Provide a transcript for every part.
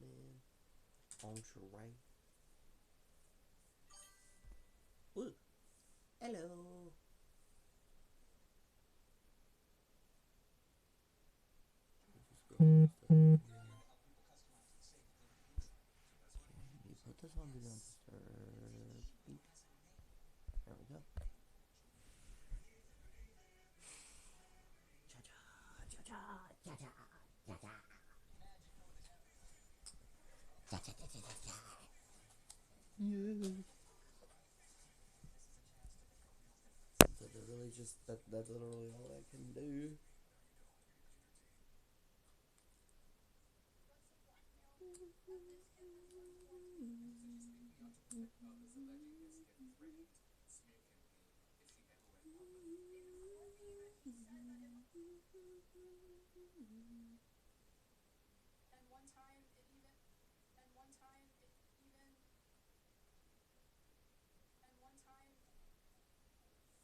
man. Ultra right. Ooh. Hello. Put this on Do Not Disturb. Beep. There we go. Cha cha cha cha cha cha cha cha cha cha cha cha. Yeah. That's literally just that's literally all I can do.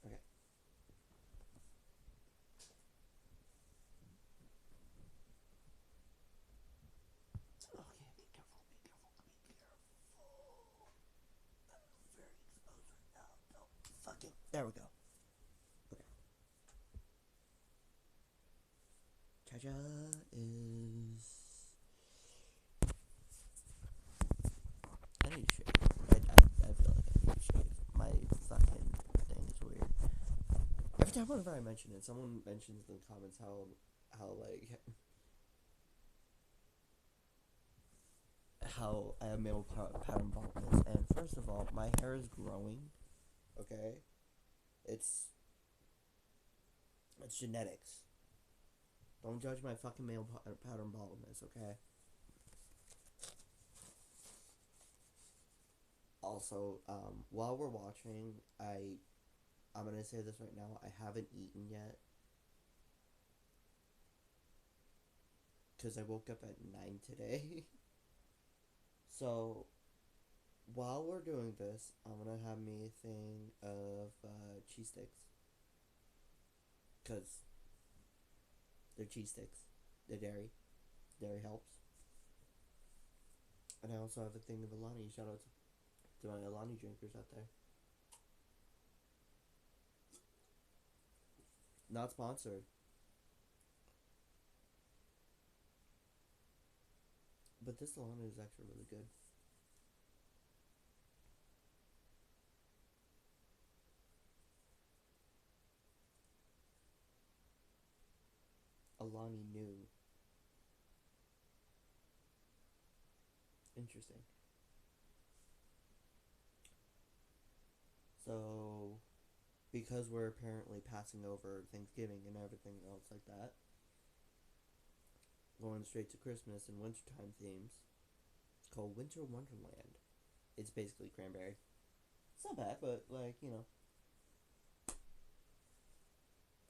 Okay. Okay, be careful, be careful, be careful. I'm very exposed right now. No, fucking. There we go. Okay. Cha-cha is. I need to shave. I feel like I need to shave. My fucking thing is weird. Every time whenever I mention it, someone mentions in the comments how I have male pattern baldness. And first of all, my hair is growing. Okay, it's genetics. Don't judge my fucking male pattern baldness. Okay. Also, while we're watching, I'm gonna say this right now. I haven't eaten yet because I woke up at 9 today. So while we're doing this, I'm gonna have me a thing of cheese sticks because they're cheese sticks. They're dairy. Dairy helps. And I also have a thing of Alani. Shout out to my Alani drinkers out there. Not sponsored. But this Alani is actually really good. Alani new. Interesting. So, because we're apparently passing over Thanksgiving and everything else like that, going straight to Christmas and wintertime themes, it's called Winter Wonderland. It's basically cranberry. It's not bad, but like, you know.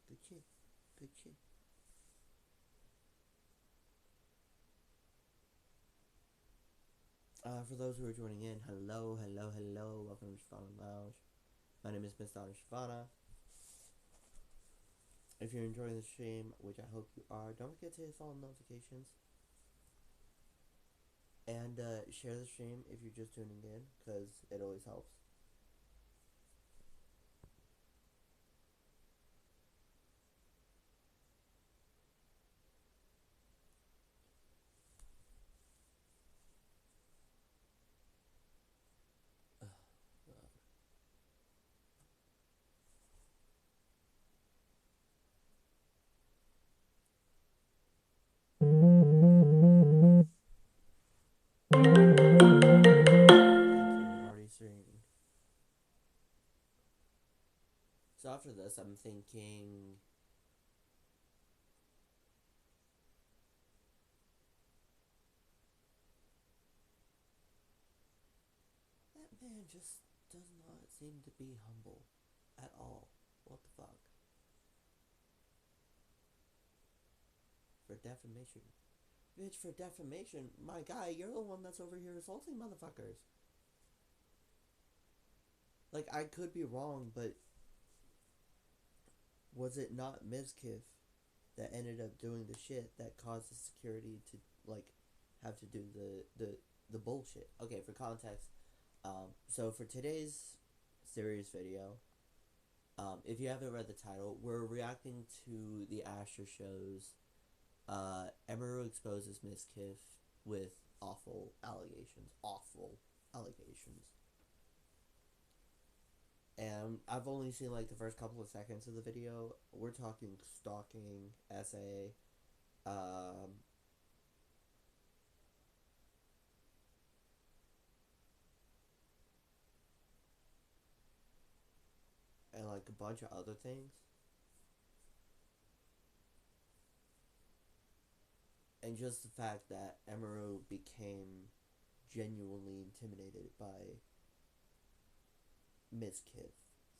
Good shit. Good shit. For those who are joining in, hello, hello, hello. Welcome to Shivana Lounge. My name is Miss Donna Shivana. If you're enjoying the stream, which I hope you are, don't forget to hit all notifications. And share the stream if you're just tuning in, because it always helps. So after this, I'm thinking that man just does not seem to be humble at all. What the fuck? For defamation. Bitch, for defamation? My guy, you're the one that's over here assaulting motherfuckers. Like, I could be wrong, but was it not Mizkif that ended up doing the shit that caused the security to, like, have to do the bullshit. Okay, for context, so for today's series video, if you haven't read the title, we're reacting to the Asher show's Emeru exposes Miss Kiff with awful allegations. Awful allegations. And I've only seen like the first couple of seconds of the video. We're talking stalking, essay, um, and like a bunch of other things. And just the fact that Emeru became genuinely intimidated by Miss Kiff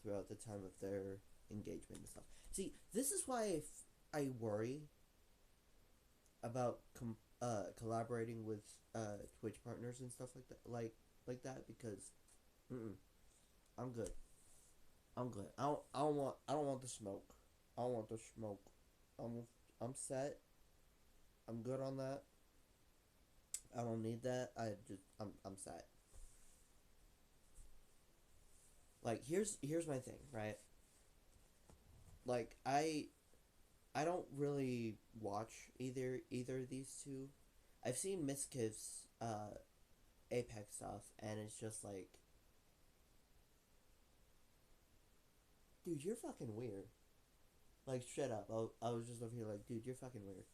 throughout the time of their engagement and stuff. See, this is why I worry about collaborating with Twitch partners and stuff like that, like that, because I'm good. I'm good. I don't want the smoke. I don't want the smoke. I'm I'm set. I'm good on that. I don't need that. I'm set. Like here's my thing, right? Like I don't really watch either of these two. I've seen Miss Kiff's Apex stuff, and it's just like, dude, you're fucking weird. Like, shut up. I was just over here like, dude, you're fucking weird.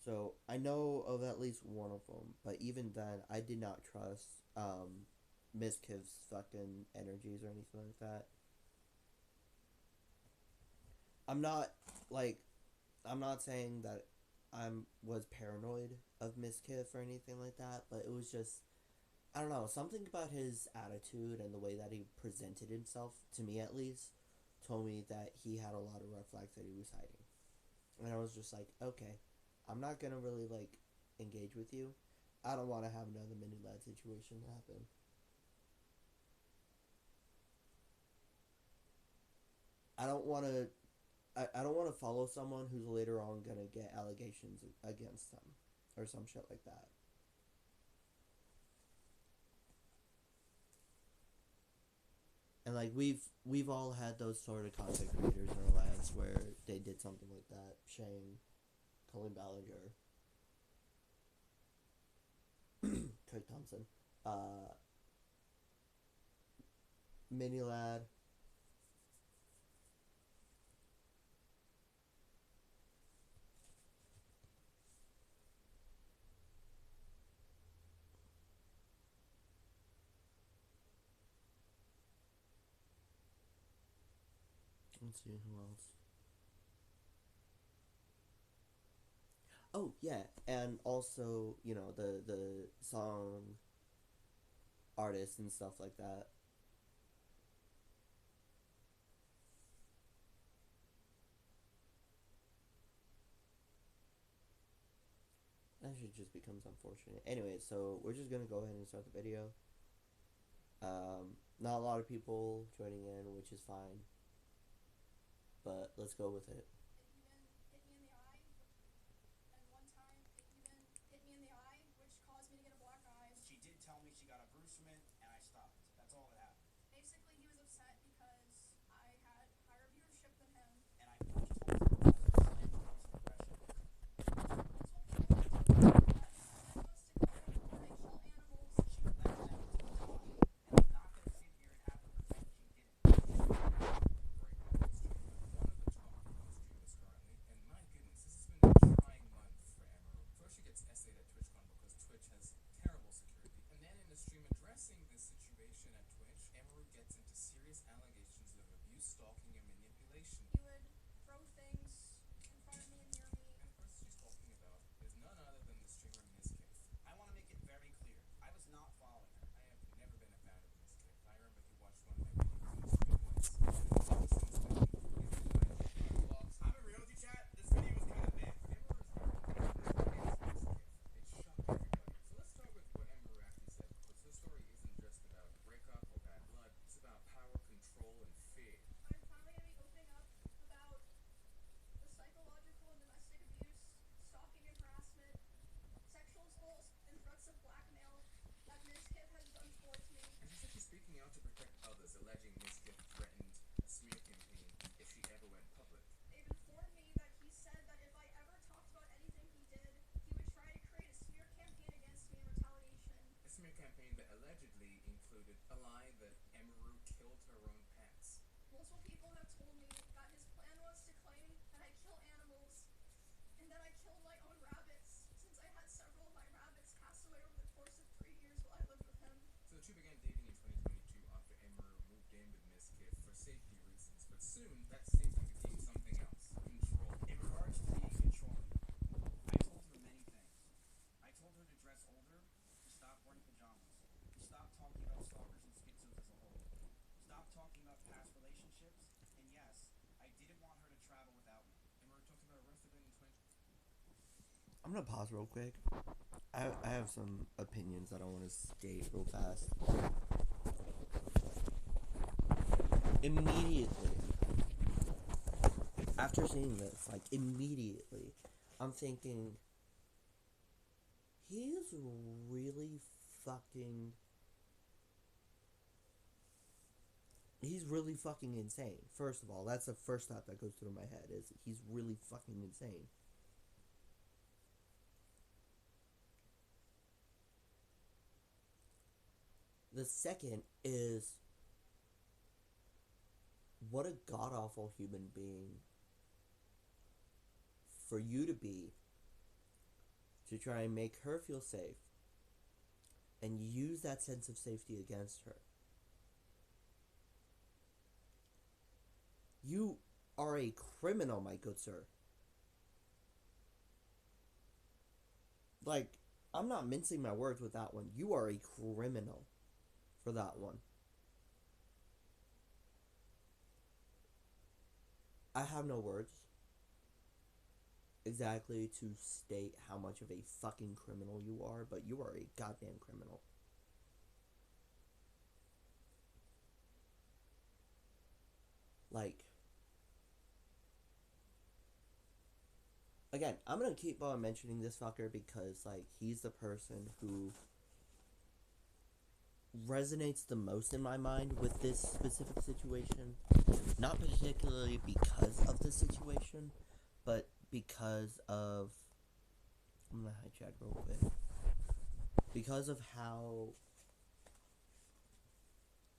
So I know of at least one of them, but even then, I did not trust Miss Kiff's fucking energies or anything like that. I'm not like I'm not saying that was paranoid of Miss Kiff or anything like that, but it was just, I don't know, something about his attitude and the way that he presented himself, to me at least, told me that he had a lot of red flags that he was hiding. And I was just like, okay, I'm not gonna really like engage with you. I don't want to have another mini lad situation happen. I don't want to. I don't want to follow someone who's later on gonna get allegations against them, or some shit like that. And like we've all had those sort of content creators in our lives where they did something like that. Shane, Colin Ballinger, Craig Thompson, uh, Mini Lad. Let's see who else. Oh yeah, and also the song artists and stuff like that. That shit just becomes unfortunate. Anyway, so we're just gonna go ahead and start the video. Not a lot of people joining in, which is fine, but let's go with it. out to protect others, alleging Ms. Gift threatened a smear campaign if she ever went public. They've informed me that he said that if I ever talked about anything he did, he would try to create a smear campaign against me in retaliation. A smear campaign that allegedly included a lie that Emaru killed her own pets. Multiple people have told me that his plan was to claim that I kill animals and that I killed my own rabbits, since I had several of my rabbits pass away over the course of 3 years while I lived with him. So the two began dating in 2022 after Emaru moved in with Ms. Gift for safety reasons, but soon that safety became something else: control. In regards to being controlling, I told her many things. I told her to dress older, to stop wearing pajamas, to stop talking about stalkers and schizos as a whole, stop talking about past relationships, and yes, I didn't want her to travel without me. Emaru talked about her rest of it in 20. I'm gonna pause real quick. I have some opinions that I want to state real fast. Immediately, after seeing this, like immediately, I'm thinking he's really fucking. He's really fucking insane. First of all, that's the first thought that goes through my head is he's really fucking insane. The second is what a god awful human being for you to be to try and make her feel safe and use that sense of safety against her. You are a criminal, my good sir. Like, I'm not mincing my words with that one. You are a criminal for that one. I have no words exactly to state how much of a fucking criminal you are, but you are a goddamn criminal. Like, again, I'm gonna keep on mentioning this fucker because, like, he's the person who resonates the most in my mind with this specific situation. Not particularly because of the situation, but because of. I'm gonna hijack real quick. Because of how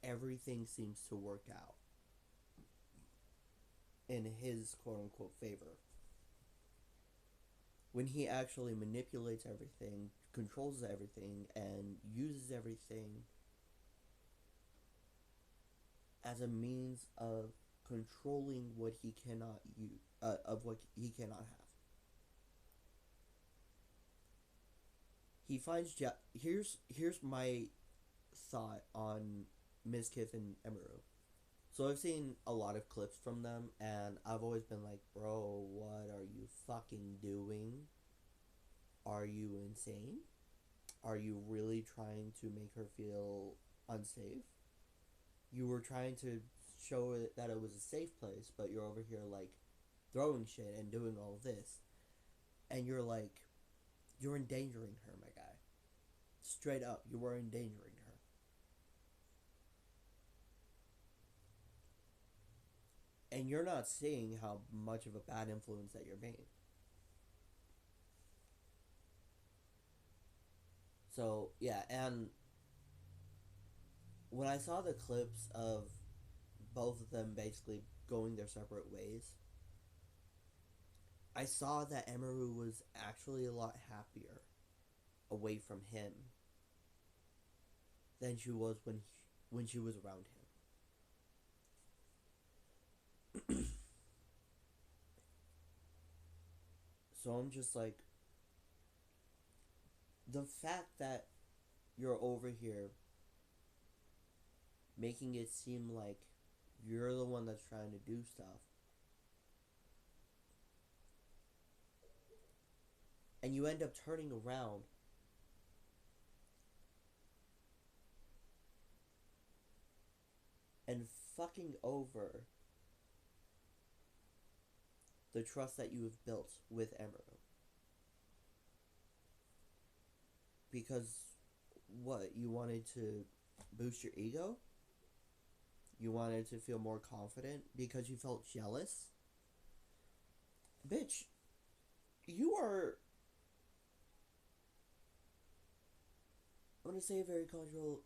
everything seems to work out in his quote unquote favor. When he actually manipulates everything, controls everything, and uses everything as a means of controlling what he cannot use, of what he cannot have. He finds here's my thought on Ms. Kiff and Emaru. So I've seen a lot of clips from them, and I've always been like, bro, what are you fucking doing? Are you insane? Are you really trying to make her feel unsafe? You were trying to show it that it was a safe place, but you're over here like throwing shit and doing all this, and you're like, you're endangering her, my guy. Straight up, you were endangering her. And you're not seeing how much of a bad influence that you're being. So, yeah, and when I saw the clips of both of them basically going their separate ways, I saw that Emaru was actually a lot happier away from him than she was when she was around him. So I'm just like, the fact that you're over here making it seem like you're the one that's trying to do stuff, and you end up turning around and fucking over the trust that you have built with Emerald. Because what, you wanted to boost your ego? You wanted to feel more confident because you felt jealous? Bitch, you are. I'm gonna say a very controversial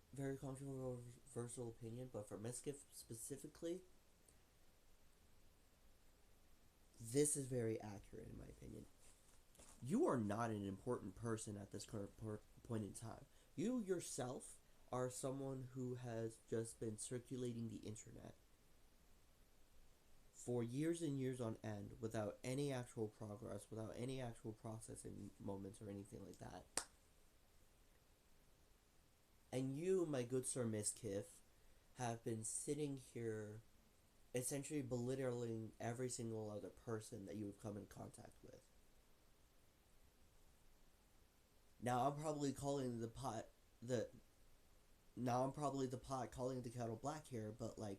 opinion, but for Miskiff specifically, this is very accurate in my opinion. You are not an important person at this current point in time. You yourself are someone who has just been circulating the internet for years and years on end without any actual progress, without any actual processing moments or anything like that. And you, my good sir Miskiff, have been sitting here essentially belittling every single other person that you have come in contact with. Now I'm probably calling the pot the now I'm probably the pot calling the kettle black here, but like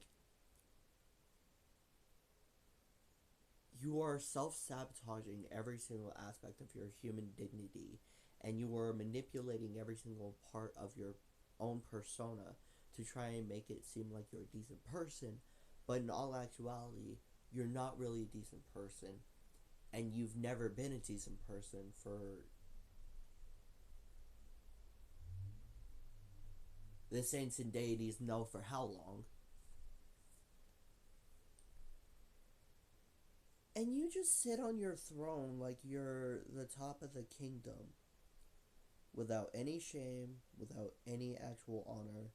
you are self-sabotaging every single aspect of your human dignity, and you are manipulating every single part of your own persona to try and make it seem like you're a decent person, but in all actuality you're not really a decent person, and you've never been a decent person for the saints and deities know for how long. And you just sit on your throne like you're the top of the kingdom without any shame, without any actual honor.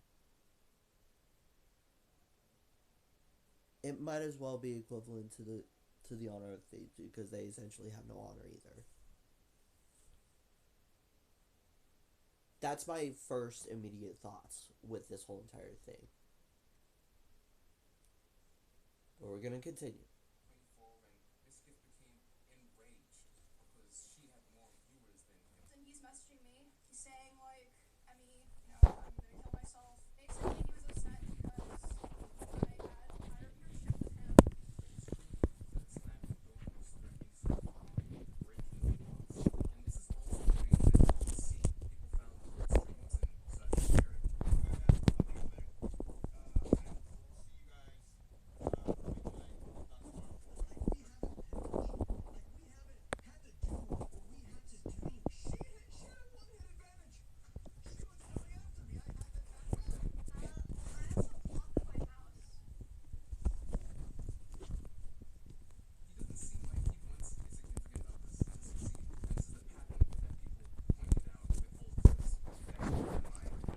It might as well be equivalent to the honor of thieves because they essentially have no honor either. That's my first immediate thoughts with this whole entire thing. But we're gonna continue. 24, and Miskiff became enraged because she had more viewers than him. And he's messaging me. He's saying like, Emmy, you know, I'm gonna kill myself. Basically, he was upset because I had a viewership with him. Snapping photos, threatening self-harm, breaking laws. And this is also the thing that you can see. People found her streams and such weird. He doesn't seem like he wants his significant others to succeed. And this is a pattern that people pointed out with old clips that you can admire.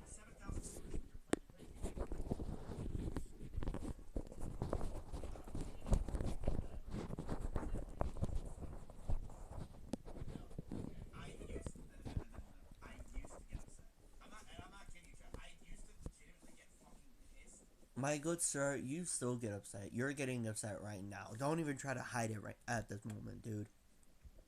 7,000 viewers when you're playing the crazy. I used I used to get upset. I'm not kidding you, Chad. I used to legitimately get fucking pissed. My good sir, you still get upset. You're getting upset right now. Don't even try to hide it right at this moment, dude.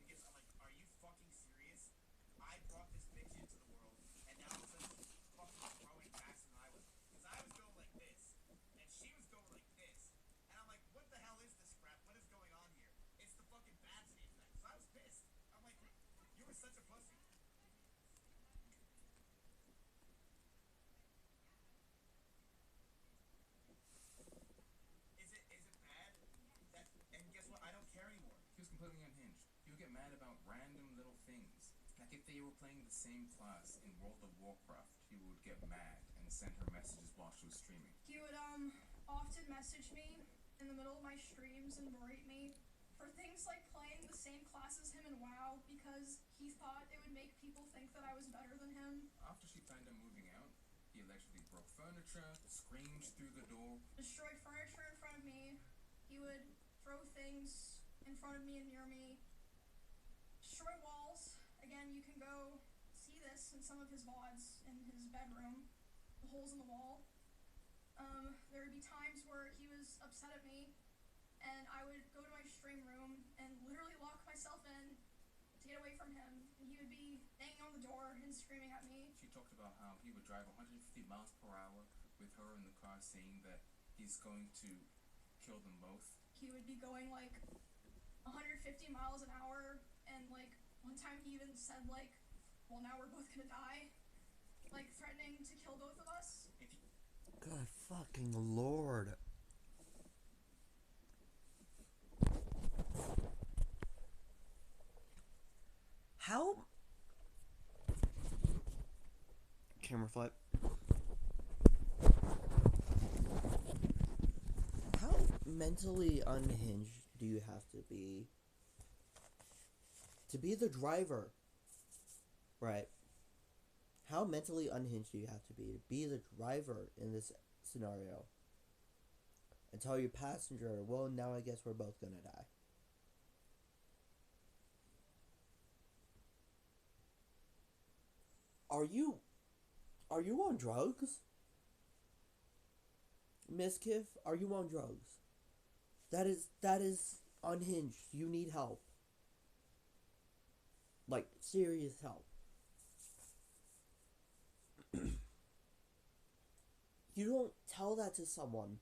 Because I'm like, are you fucking serious? I brought this bitch into the world, and now all of a sudden she's fucking growing faster than I was. Because I was going like this, and she was going like this. And I'm like, what the hell is this crap? What is going on here? It's the fucking bad state effect. So I was pissed. I'm like, you were such a pussy. Is it bad? That and guess what? I don't care anymore. He was completely unhinged. He would get mad about random little things. Like if they were playing the same class in World of Warcraft, he would get mad and send her messages while she was streaming. He would often message me in the middle of my streams and berate me for things like playing the same class as him in WoW because he thought it would make people think that I was better than him. After she planned on moving out, he allegedly broke furniture, screamed through the door. Destroyed furniture in front of me. He would throw things in front of me and near me. Destroy walls. Again, you can go see this in some of his VODs in his bedroom. The holes in the wall. There would be times where he was upset at me, and I would go to my stream room and literally lock myself in to get away from him, and he would be banging on the door and screaming at me. She talked about how he would drive 150 miles per hour with her in the car, saying that he's going to kill them both. He would be going like 150 miles an hour, and like one time he even said like, well, now we're both gonna die, like threatening to kill both of us. Good fucking lord. camera flip. How mentally unhinged do you have to be the driver? Right. How mentally unhinged do you have to be the driver in this scenario? And tell your passenger, well, now I guess we're both gonna die. Are you on drugs? Miss Kiff, are you on drugs? That is unhinged. You need help. Like, serious help. You don't tell that to someone.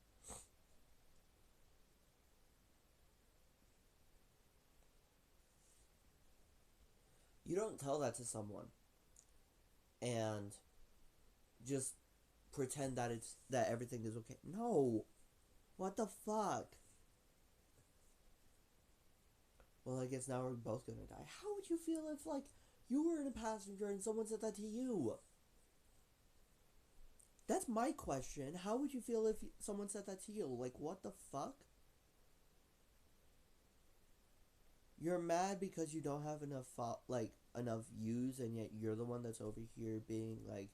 You don't tell that to someone and just pretend that everything is okay. No. What the fuck? Well, I guess now we're both gonna die. How would you feel if, like, you were in a passenger and someone said that to you? That's my question. How would you feel if someone said that to you? Like, what the fuck? You're mad because you don't have enough enough views, and yet you're the one that's over here being, like,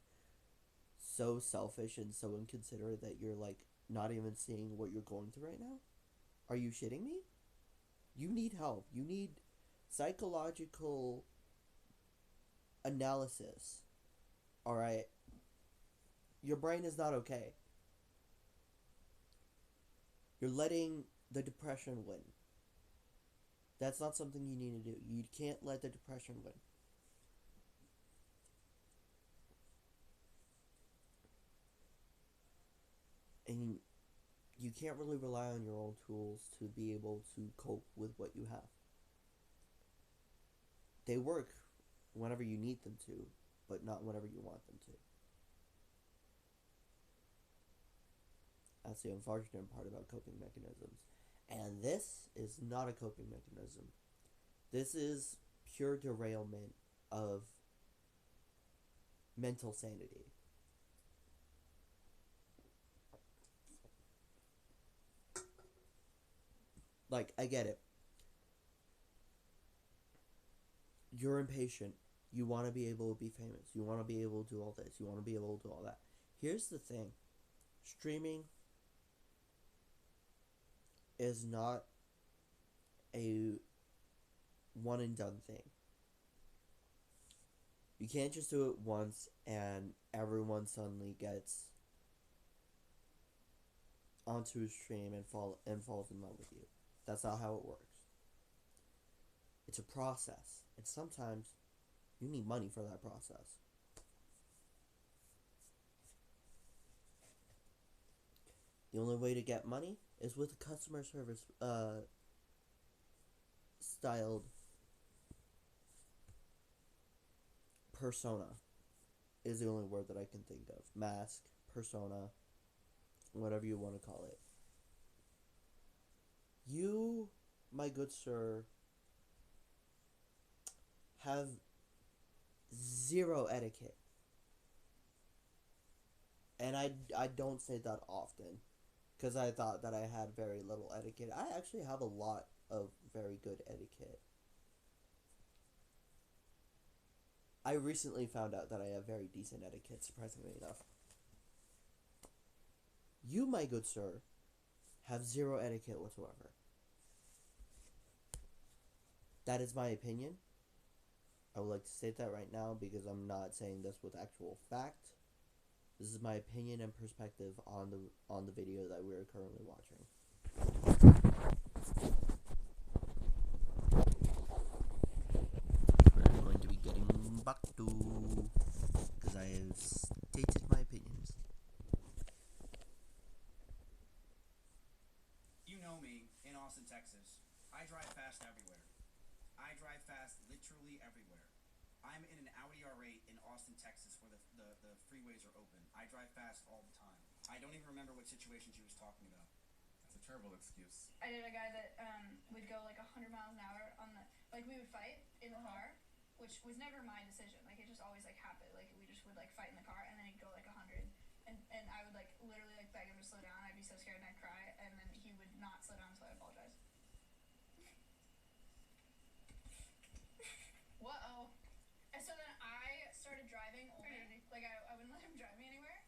so selfish and so inconsiderate that you're, like, not even seeing what you're going through right now? Are you shitting me? You need help. You need psychological analysis. Alright? Your brain is not okay. You're letting the depression win. That's not something you need to do. You can't let the depression win. And you can't really rely on your own tools to be able to cope with what you have. They work whenever you need them to, but not whenever you want them to. That's the unfortunate part about coping mechanisms. And this is not a coping mechanism. This is pure derailment of mental sanity. Like, I get it. You're impatient. You want to be able to be famous. You want to be able to do all this. You want to be able to do all that. Here's the thing. Streaming is not a one and done thing. You can't just do it once and everyone suddenly gets onto a stream and falls in love with you. That's not how it works. It's a process, and sometimes you need money for that process. The only way to get money is with a customer service styled persona is the only word that I can think of. Mask, persona, whatever you want to call it. You, my good sir, have zero etiquette. And I don't say that often, because I thought that I had very little etiquette. I actually have a lot of very good etiquette. I recently found out that I have very decent etiquette, surprisingly enough. You, my good sir, have zero etiquette whatsoever. That is my opinion. I would like to state that right now because I'm not saying this with actual fact. This is my opinion and perspective on the video that we are currently watching. We're going to be getting back to, because I have stated my opinions. You know me in Austin, Texas. I drive fast everywhere. I drive fast literally everywhere. I'm in an Audi R8 in Austin, Texas, where the freeways are open. I drive fast all the time. I don't even remember what situation she was talking about. That's a terrible excuse. I did a guy that would go like 100 miles an hour on the, like, we would fight in the car, which was never my decision. Like, it just always like happened. Like, we just would like fight in the car, and then he'd go literally like beg him to slow down. I'd be so scared and I'd cry, and then he would not slow down, so I'd apologize. Whoa. And so then I started driving only. Like I wouldn't let him drive me anywhere.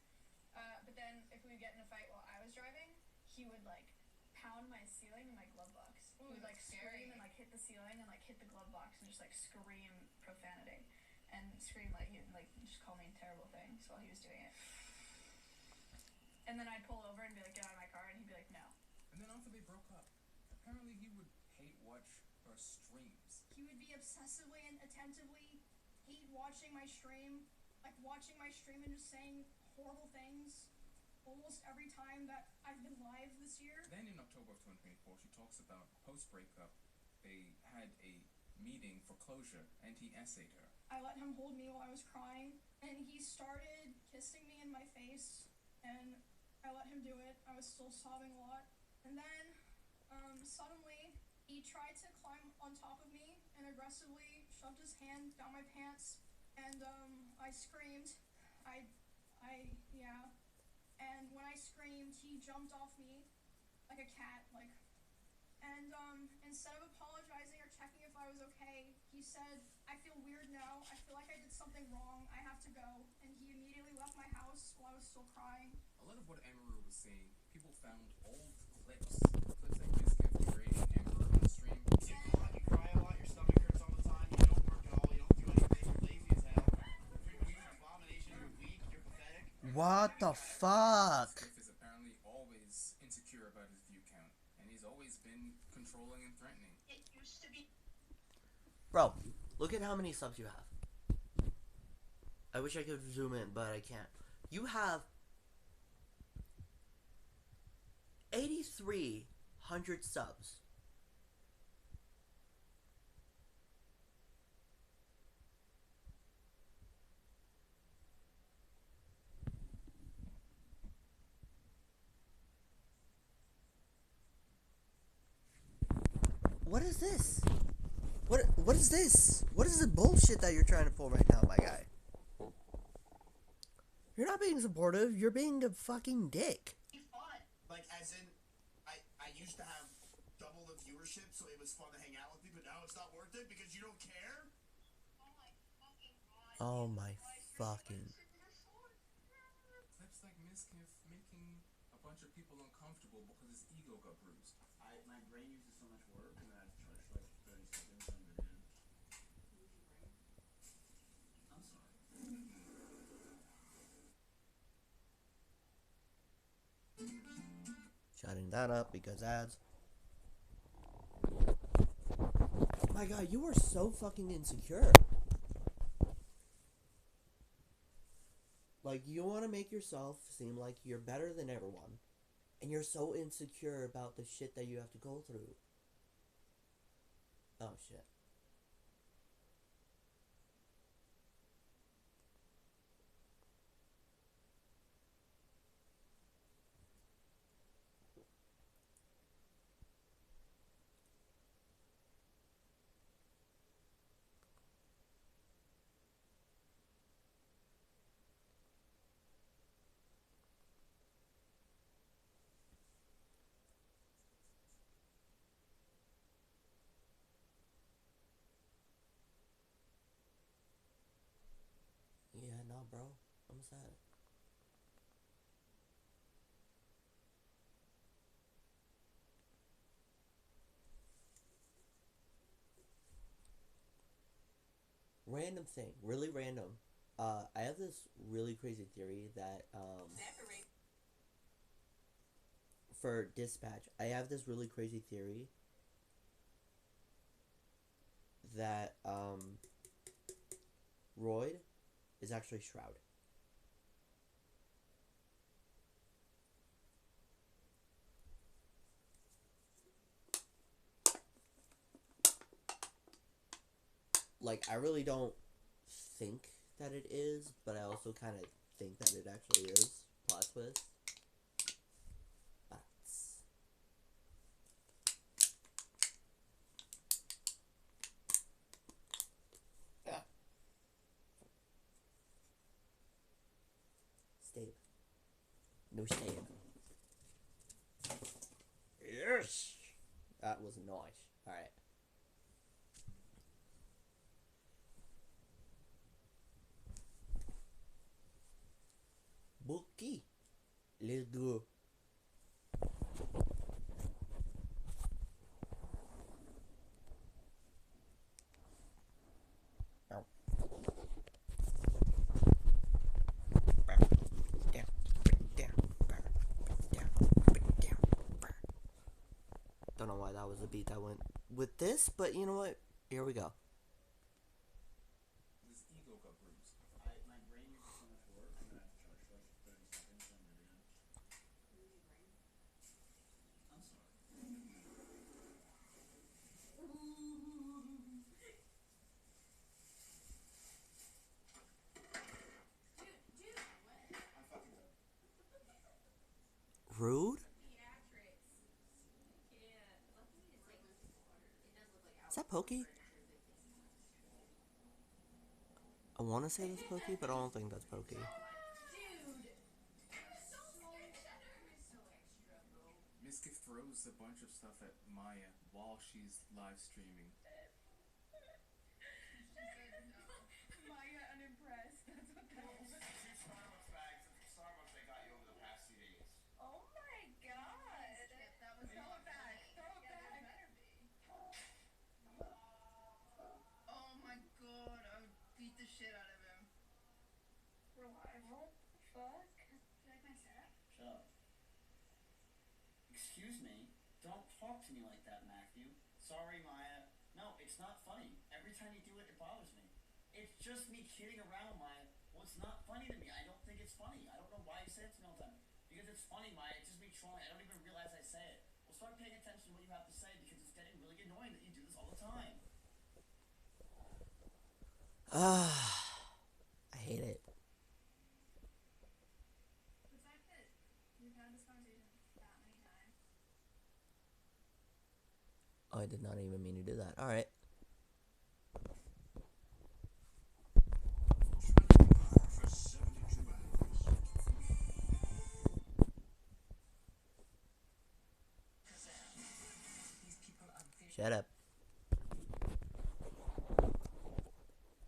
But then if we would get in a fight while I was driving, he would like pound my ceiling in my glove box. He would like scream and like hit the ceiling and like hit the glove box and just like scream profanity and scream like he would like just call me terrible things while he was doing it. And then I'd pull over and be like, get out of my car, and he'd be like, no. And then after they broke up, apparently he would hate watch her streams. He would be obsessively and attentively hate watching my stream, like watching my stream and just saying horrible things almost every time that I've been live this year. Then in October of 2024, she talks about post-breakup, they had a meeting for closure, and he essayed her. I let him hold me while I was crying, and he started kissing me in my face, and I let him do it. I was still sobbing a lot. And then, suddenly, he tried to climb on top of me and aggressively shoved his hand down my pants, and, I screamed. Yeah. And when I screamed, he jumped off me like a cat, like. And, instead of apologizing or checking if I was okay, he said, I feel weird now. I feel like I did something wrong. I have to go. And he immediately left my house while I was still crying. A lot of what Amaru was saying, people found old clips like Miskiff berating Amaru on the stream. You cry a lot, your stomach hurts all the time, you don't work at all, you don't do anything, you're lazy as hell. You're an abomination, you're weak, you're pathetic. What the fuck? Miskiff is apparently always insecure about his view count, and he's always been controlling and threatening. It used to be. Bro, look at how many subs you have. I wish I could zoom in, but I can't. You have 8,300 subs. What is this? What is this? What is the bullshit that you're trying to pull right now, my guy? You're not being supportive, you're being a fucking dick. Like, as in, I used to have double the viewership, so it was fun to hang out with you, but now it's not worth it because you don't care? Oh my fucking. Clips like Miskiff making a bunch of people uncomfortable because his ego got bruised. My brain uses so much work, and then I have to charge for like 30 seconds, and then I'm sorry. Shutting that up because ads. My God, you are so fucking insecure. Like, you want to make yourself seem like you're better than everyone. And you're so insecure about the shit that you have to go through. Oh, shit. Yeah, nah, bro. I'm sad. Random thing. Really random. I have this really crazy theory that, for dispatch, I have this really crazy theory that, Royd is actually Shroud. Like, I really don't think that it is, but I also kind of think that it actually is. Plot twist. That's... Yeah. Stave. No staying. Yes! That was nice. Alright. Bookie. Let's go. Don't know why that was the beat that went with this, but you know what? Here we go. This ego got bruised. My brain uses so much work. I'm gonna have to charge for like 30 seconds. So I'm really done. I'm sorry. Dude, what? I'm fucking done. Rude? Theatrics. Yeah. Is that Pokey? I want to say that's Pokey, but I don't think that's Pokey. Dude. Miska throws a bunch of stuff at Maya while she's live streaming. Maya unimpressed. That's what that was. Two Starbucks bags of Starbucks I got you over the past few days. Oh my god. That was throw it back. Throw it back. Oh my god, I would beat the shit out of him. Why? What the fuck? Do you like my setup? Shut up. Excuse me. Don't talk to me like that, Matthew. Sorry, Maya. No, it's not funny. Every time you do it, it bothers me. It's just me kidding around, Maya. Well, it's not funny to me. I don't think it's funny. I don't know why you say it to me all the time. Because it's funny, Maya. It's just me trolling. I don't even realize I say it. Well, start paying attention to what you have to say because it's getting really annoying that you do this all the time. I hate it. The fact that we've had this conversation that many times. Oh, I did not even mean to do that. Alright. For 72 hours. Shut up.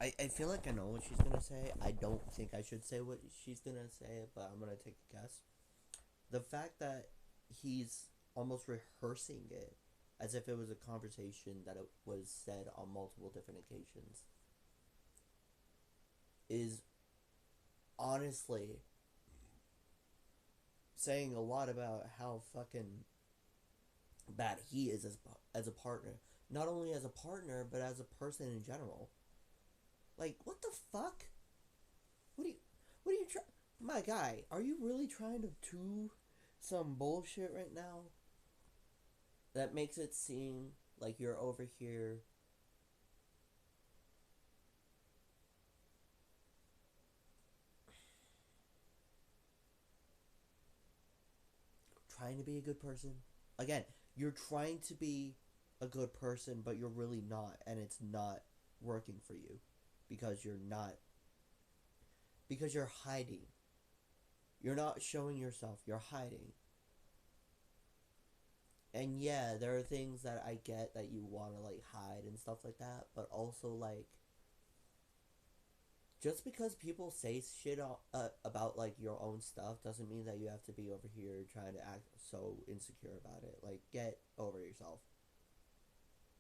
I feel like I know what she's gonna say. I don't think I should say what she's gonna say, but I'm gonna take a guess. The fact that he's almost rehearsing it as if it was a conversation that it was said on multiple different occasions is honestly saying a lot about how fucking bad he is as a partner. Not only as a partner, but as a person in general. Like, what the fuck? What are you trying? My guy, are you really trying to do some bullshit right now? That makes it seem like you're over here trying to be a good person. Again, you're trying to be a good person, but you're really not, and it's not working for you because you're not. Because you're hiding. You're not showing yourself, you're hiding. And yeah, there are things that I get that you want to like hide and stuff like that, but also like just because people say shit about like your own stuff doesn't mean that you have to be over here trying to act so insecure about it. Like, get over yourself.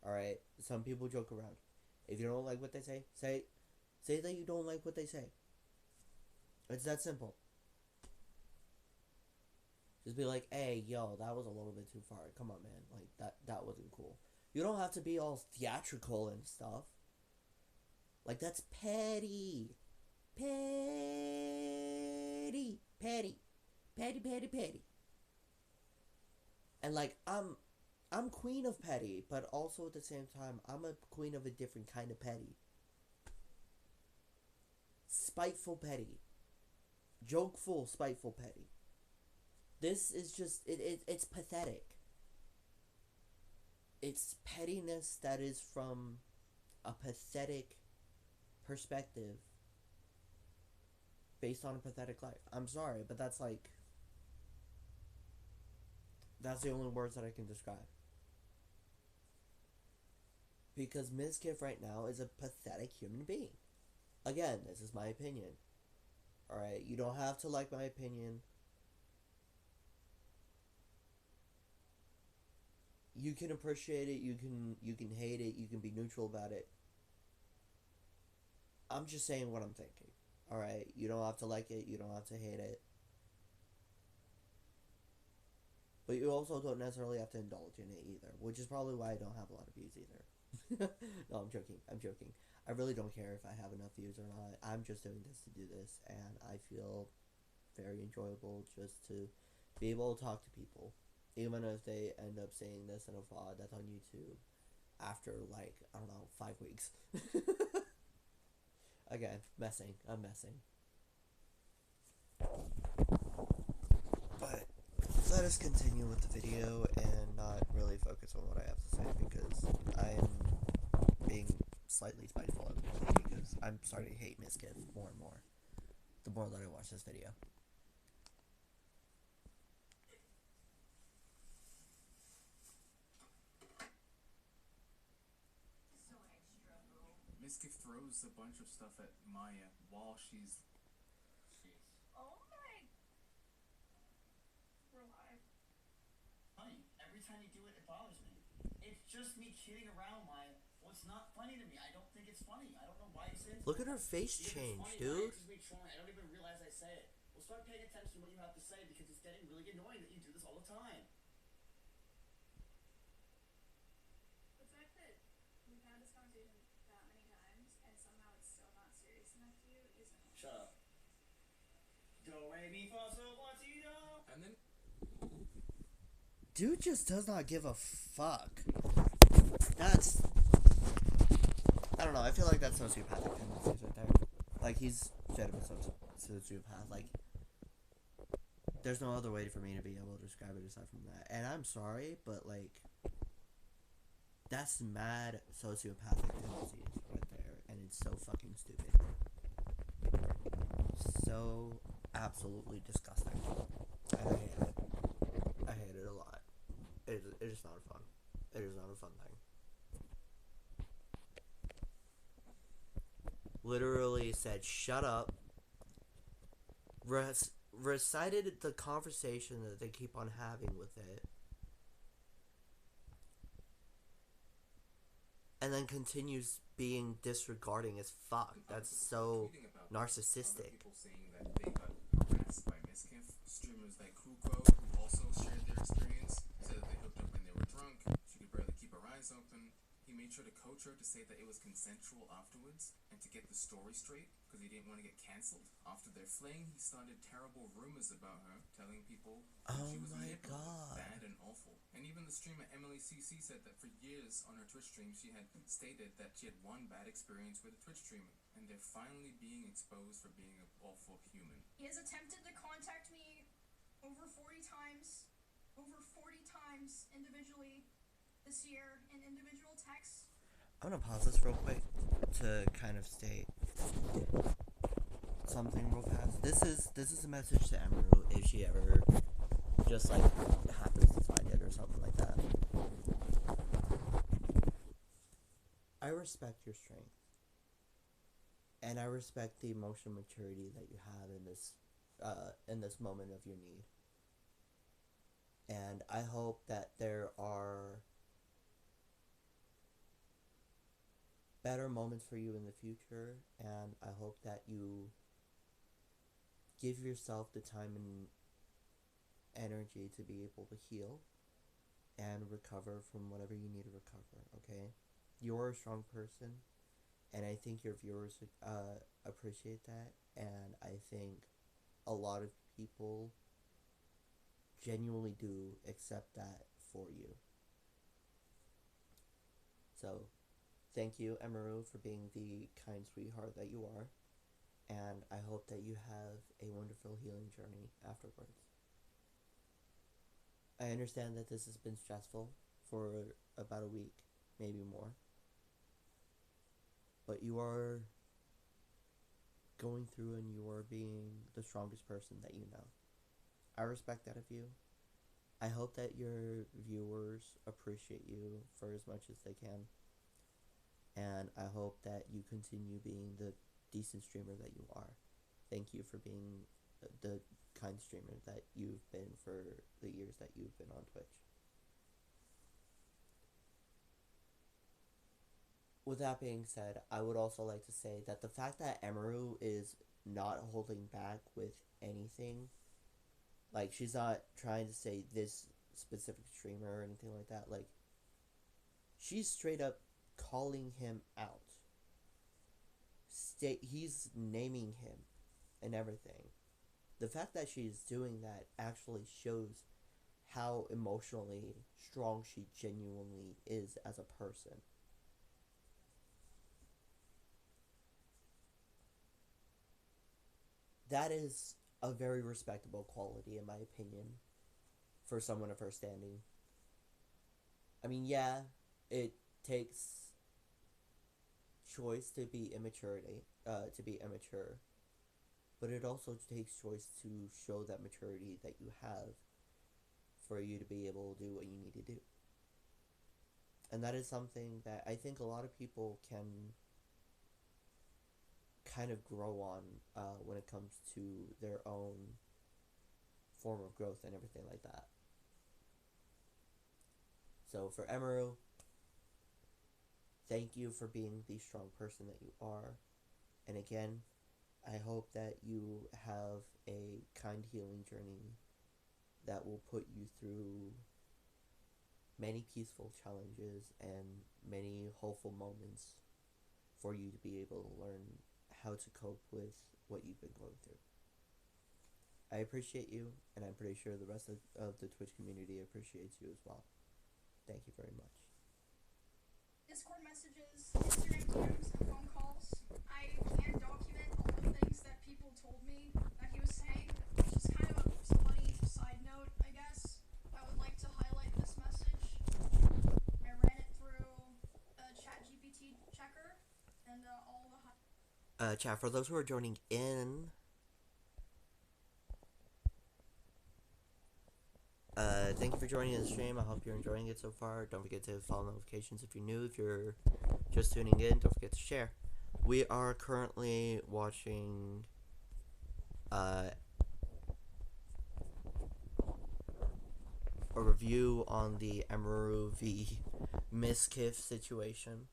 All right, some people joke around. If you don't like what they say that you don't like what they say. It's that simple. Just be like, hey, yo, that was a little bit too far. Come on, man. Like, that wasn't cool. You don't have to be all theatrical and stuff. Like, that's petty. Petty. Petty. Petty, petty, petty. And, like, I'm queen of petty, but also at the same time, I'm a queen of a different kind of petty. Spiteful petty. Jokeful, spiteful petty. This is just, it's pathetic. It's pettiness that is from a pathetic perspective based on a pathetic life. I'm sorry, but that's like, That's the only words that I can describe. Because Mizkif right now is a pathetic human being. Again, this is my opinion. Alright, you don't have to like my opinion. You can appreciate it, you can hate it, you can be neutral about it. I'm just saying what I'm thinking. Alright, you don't have to like it, you don't have to hate it. But you also don't necessarily have to indulge in it either, which is probably why I don't have a lot of views either. No, I'm joking. I'm joking. I really don't care if I have enough views or not. I'm just doing this to do this, and I feel very enjoyable just to be able to talk to people, even if they end up saying this in a VOD that's on YouTube after like I don't know 5 weeks. Again, messing. I'm messing. But let us continue with the video and not really focus on what I have to say because I'm being slightly spiteful of it because I'm starting to hate Miskid more and more the more that I watch this video. Miskiff throws a bunch of stuff at Maya while she's. Oh my. Rely. Funny. Every time you do it, it bothers me. It's just me kidding around, Maya. Well, it's not funny to me. I don't think it's funny. I don't know why you say it. Look at her face See, if it's change, funny, dude. Maya, it's just me trolling. I don't even realize I say it. Well, start paying attention to what you have to say because it's getting really annoying that you do this all the time. The fact that we've had this conversation that many times and somehow it's still not serious enough to you is annoying. Shut up. Do re mi fa sol la si do. And then Dude just does not give a fuck. That's I don't know, I feel like that's sociopathic tendencies right there. Like he's straight up a sociopath. Like there's no other way for me to be able to describe it aside from that. And I'm sorry, but like that's mad sociopathic tendencies right there, and it's so fucking stupid. So absolutely disgusting. I hate it. I hate it a lot. It is not fun. It is not a fun thing. Literally said, "Shut up." Recited the conversation that they keep on having with it. And then continues being disregarding as fuck. That's so tweeting about narcissistic. Other people saying that they got harassed by Miskiff. Streamers like Kuko, who also shared their experience, said that they hooked up when they were drunk. She could barely keep her eyes open. He made sure to coach her to say that it was consensual afterwards and to get the story straight because he didn't want to get cancelled. After their fling, he started terrible rumors about her, telling people that Oh she was my manipulative, God. bad, and awful. And even the streamer Emily CC said that for years on her Twitch stream, she had stated that she had one bad experience with a Twitch streamer, and they're finally being exposed for being an awful human. He has attempted to contact me over 40 times individually this year in individual texts. I'm gonna pause this real quick to kind of state something real fast. This is a message to Amaru if she ever just like happens to find it or something like that. I respect your strength. And I respect the emotional maturity that you have in this moment of your need. And I hope that there are better moments for you in the future, and I hope that you give yourself the time and energy to be able to heal and recover from whatever you need to recover, okay? You're a strong person, and I think your viewers appreciate that, and I think a lot of people genuinely do accept that for you. So, thank you, Emaru, for being the kind sweetheart that you are, and I hope that you have a wonderful healing journey afterwards. I understand that this has been stressful for about a week, maybe more, but you are going through and you are being the strongest person that you know. I respect that of you, I hope that your viewers appreciate you for as much as they can. And I hope that you continue being the decent streamer that you are. Thank you for being the kind streamer that you've been for the years that you've been on Twitch. With that being said, I would also like to say that the fact that Emaru is not holding back with anything, like she's not trying to say this specific streamer or anything like that, like she's straight up calling him out. He's naming him and everything. The fact that she's doing that actually shows how emotionally strong she genuinely is as a person. That is a very respectable quality, in my opinion, for someone of her standing. I mean, yeah, it takes choice to be immature, but it also takes choice to show that maturity that you have for you to be able to do what you need to do. And that is something that I think a lot of people can kind of grow on when it comes to their own form of growth and everything like that. So for Emaru, thank you for being the strong person that you are. And again, I hope that you have a kind healing journey that will put you through many peaceful challenges and many hopeful moments for you to be able to learn how to cope with what you've been going through. I appreciate you, and I'm pretty sure the rest of the Twitch community appreciates you as well. Thank you very much. Discord messages, Instagram DMs, and phone calls. I can document all the things that people told me that he was saying, which is kind of a funny side note, I guess. I would like to highlight this message. I ran it through a ChatGPT checker, and all the Chat, for those who are joining in, thank you for joining the stream. I hope you're enjoying it so far. Don't forget to follow notifications if you're new. If you're just tuning in, don't forget to share. We are currently watching a review on the Emaru v Miskiff situation.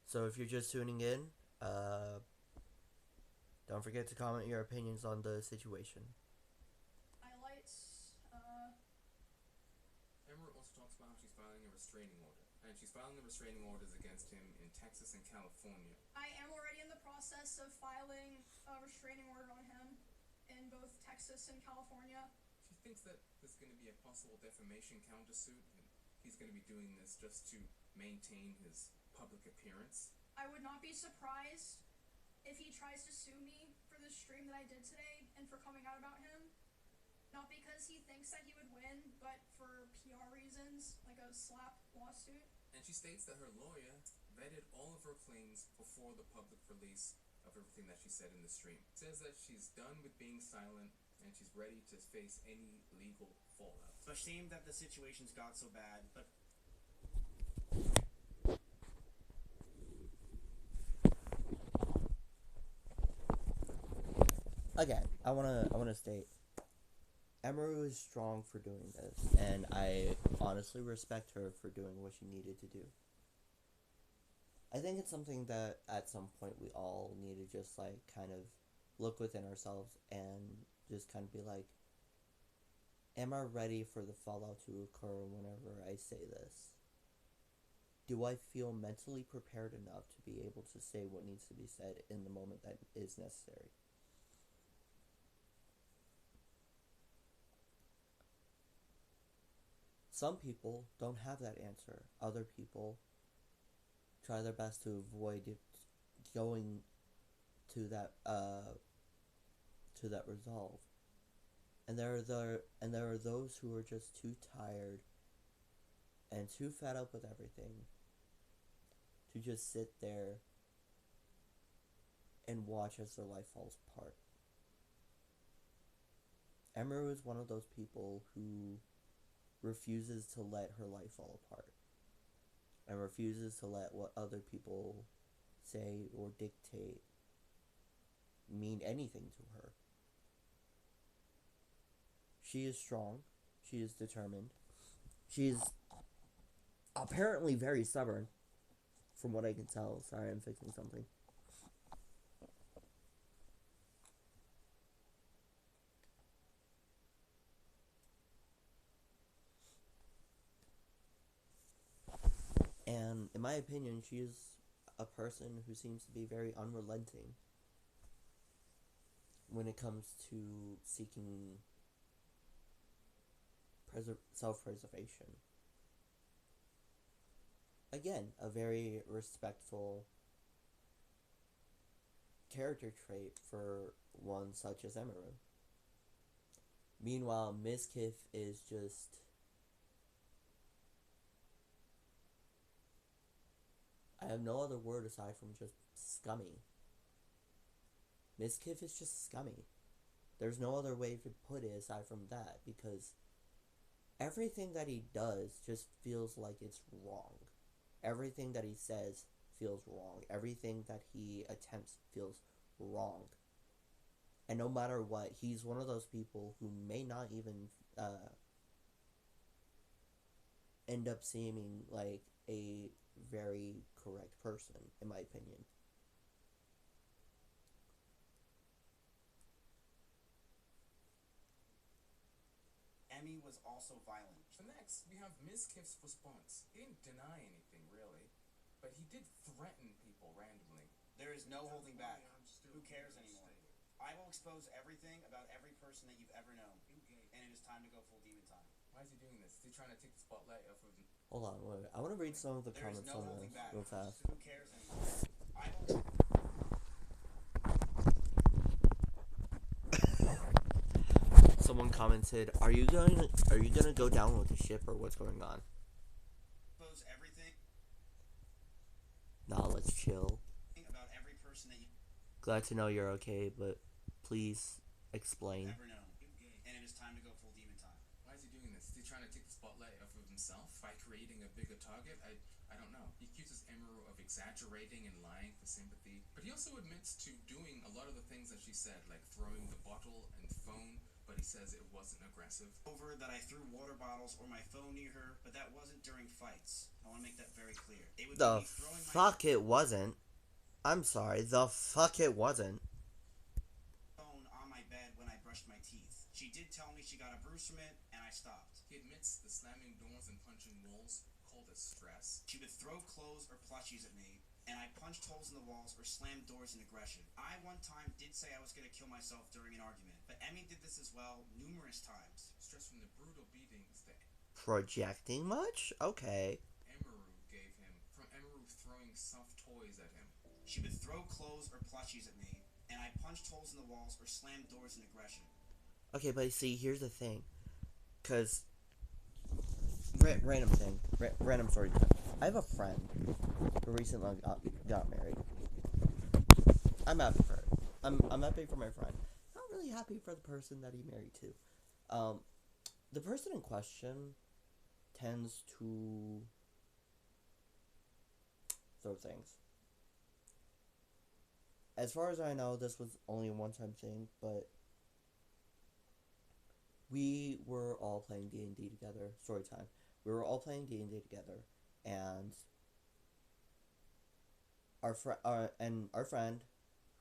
So if you're just tuning in, don't forget to comment your opinions on the situation. highlights. Emerald also talks about how she's filing a restraining order, and she's filing the restraining orders against him in Texas and California. I am already in the process of filing a restraining order on him in both Texas and California. She thinks that there's going to be a possible defamation countersuit, and he's going to be doing this just to maintain his public appearance. I would not be surprised if he tries to sue me for the stream that I did today and for coming out about him. Not because he thinks that he would win, but for PR reasons, like a slap lawsuit. And she states that her lawyer vetted all of her claims before the public release of everything that she said in the stream. Says that she's done with being silent and she's ready to face any legal fallout. It's a shame that the situation's got so bad, but Again, I wanna state, Emaru is strong for doing this, and I honestly respect her for doing what she needed to do. I think it's something that at some point we all need to just like kind of look within ourselves and just kind of be like, am I ready for the fallout to occur whenever I say this? Do I feel mentally prepared enough to be able to say what needs to be said in the moment that is necessary? Some people don't have that answer. Other people try their best to avoid it going to that resolve. And there are those who are just too tired and too fed up with everything to just sit there and watch as their life falls apart. Emeru is one of those people who refuses to let her life fall apart and refuses to let what other people say or dictate mean anything to her. She is strong. She is determined. She is apparently very stubborn, from what I can tell. Sorry, I'm fixing something. And in my opinion, she is a person who seems to be very unrelenting when it comes to seeking self-preservation. Again, a very respectful character trait for one such as Emeru. Meanwhile, Mizkif is just... I have no other word aside from just scummy. Mizkif is just scummy. There's no other way to put it aside from that, because everything that he does just feels like it's wrong. Everything that he says feels wrong. Everything that he attempts feels wrong. And no matter what, he's one of those people who may not even end up seeming like a very correct person, in my opinion. Emmy was also violent. So next, we have Mizkif's response. He didn't deny anything, really, but he did threaten people randomly. There is no holding back. Who cares anymore? I will expose everything about every person that you've ever known, and it is time to go full demon time. Why is he doing this? Is he trying to take the spotlight off of... Hold on, wait. I want to read some of the There is comments no on holding this back. real fast. Who cares anymore? I will... Someone commented, "Are you gonna go down with the ship, or what's going on?" expose everything Nah, let's chill. about every person that you've Glad to know you're okay, but please explain. ever known, and it is time to go full demon time. Why is he doing this? Is he trying to take the spotlight off of himself by creating a bigger target? I don't know. He accuses Emeru of exaggerating and lying for sympathy, but he also admits to doing a lot of the things that she said, like throwing the bottle and phone, but he says it wasn't aggressive. Over that I threw water bottles or my phone near her, but that wasn't during fights. I want to make that very clear. It would The be me throwing fuck it wasn't. I'm sorry, the fuck it wasn't. my phone on my bed when I brushed my teeth. She did tell me she got a bruise from it, and I stopped. He admits the slamming doors and punching walls called as stress. She would throw clothes or plushies at me, and I punched holes in the walls or slammed doors in aggression. I one time did say I was going to kill myself during an argument, but Emmy did this as well numerous times. Stress from the brutal beatings that Projecting much? Okay. Emeru gave him, from Emeru throwing soft toys at him. She would throw clothes or plushies at me, and I punched holes in the walls or slammed doors in aggression. Okay, but see, here's the thing. Because... random thing. Random story time. I have a friend who recently got married. I'm happy for her. I'm happy for my friend. Not really happy for the person that he married to. The person in question tends to throw things. As far as I know, this was only a one-time thing, but we were all playing D&D together. Story time. We were all playing D&D together, and our friend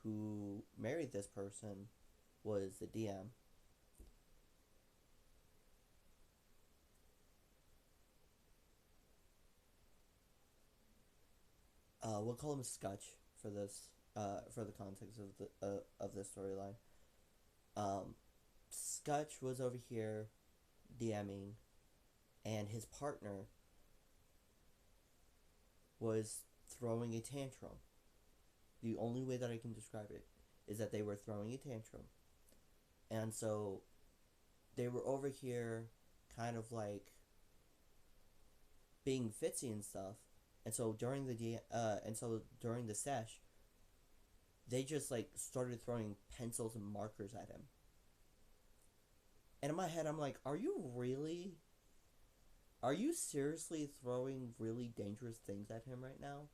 who married this person was the DM. We'll call him Scutch for this, for the context of this storyline. Scutch was over here DMing, and his partner was throwing a tantrum. The only way that I can describe it is that they were throwing a tantrum. And so they were over here kind of like being fitsy and stuff. And so during the sesh, they just like started throwing pencils and markers at him. And in my head, I'm like, are you seriously throwing really dangerous things at him right now?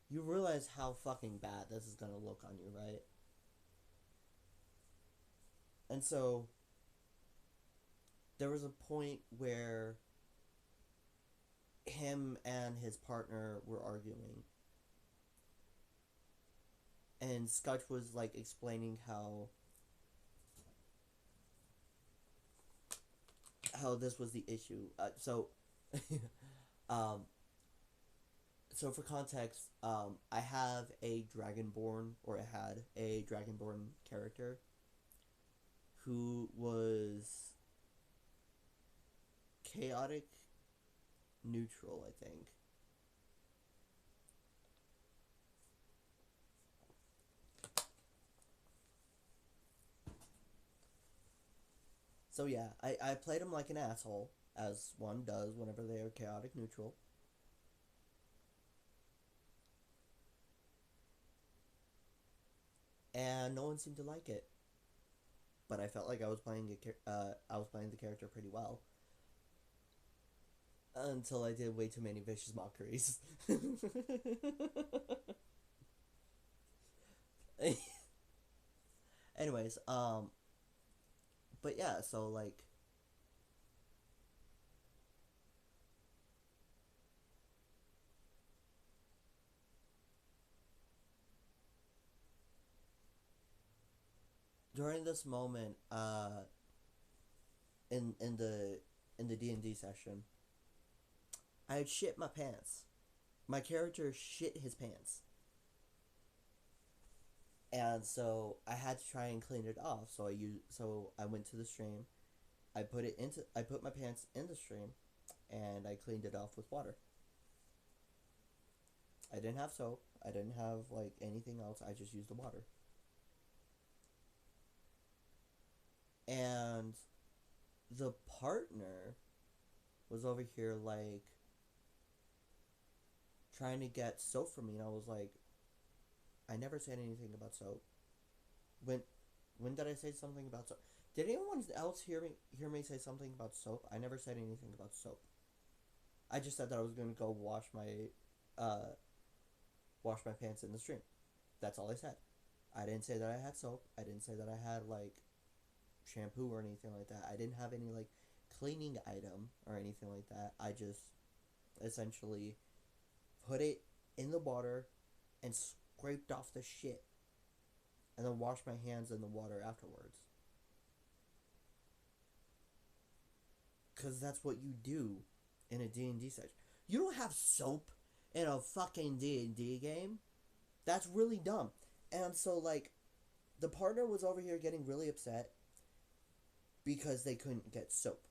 You realize how fucking bad this is gonna look on you, right? And so there was a point where him and his partner were arguing, and Scotch was like explaining how this was the issue. Um, so for context, I have a Dragonborn, or I had a Dragonborn character who was chaotic neutral, I think. So yeah, I played him like an asshole, as one does whenever they are chaotic neutral. And no one seemed to like it. But I felt like I was playing the character pretty well until I did way too many vicious mockeries. Anyways, but yeah, so like during this moment, in the D&D session, I had shit my pants. My character shit his pants. And so I had to try and clean it off. So I went to the stream. I put my pants in the stream, and I cleaned it off with water. I didn't have soap. I didn't have like anything else. I just used the water. And the partner was over here like trying to get soap from me, and I was like, I never said anything about soap. When when did I say something about soap? Did anyone else hear me say something about soap? I never said anything about soap. I just said that I was gonna go uh wash my pants in the stream. That's all I said. I didn't say that I had soap. I didn't say that I had like shampoo or anything like that. I didn't have any like cleaning item or anything like that. I just essentially put it in the water and scraped off the shit, and then washed my hands in the water afterwards. Cause that's what you do in a D&D session. You don't have soap in a fucking D&D game. That's really dumb. And so like the partner was over here getting really upset because they couldn't get soap.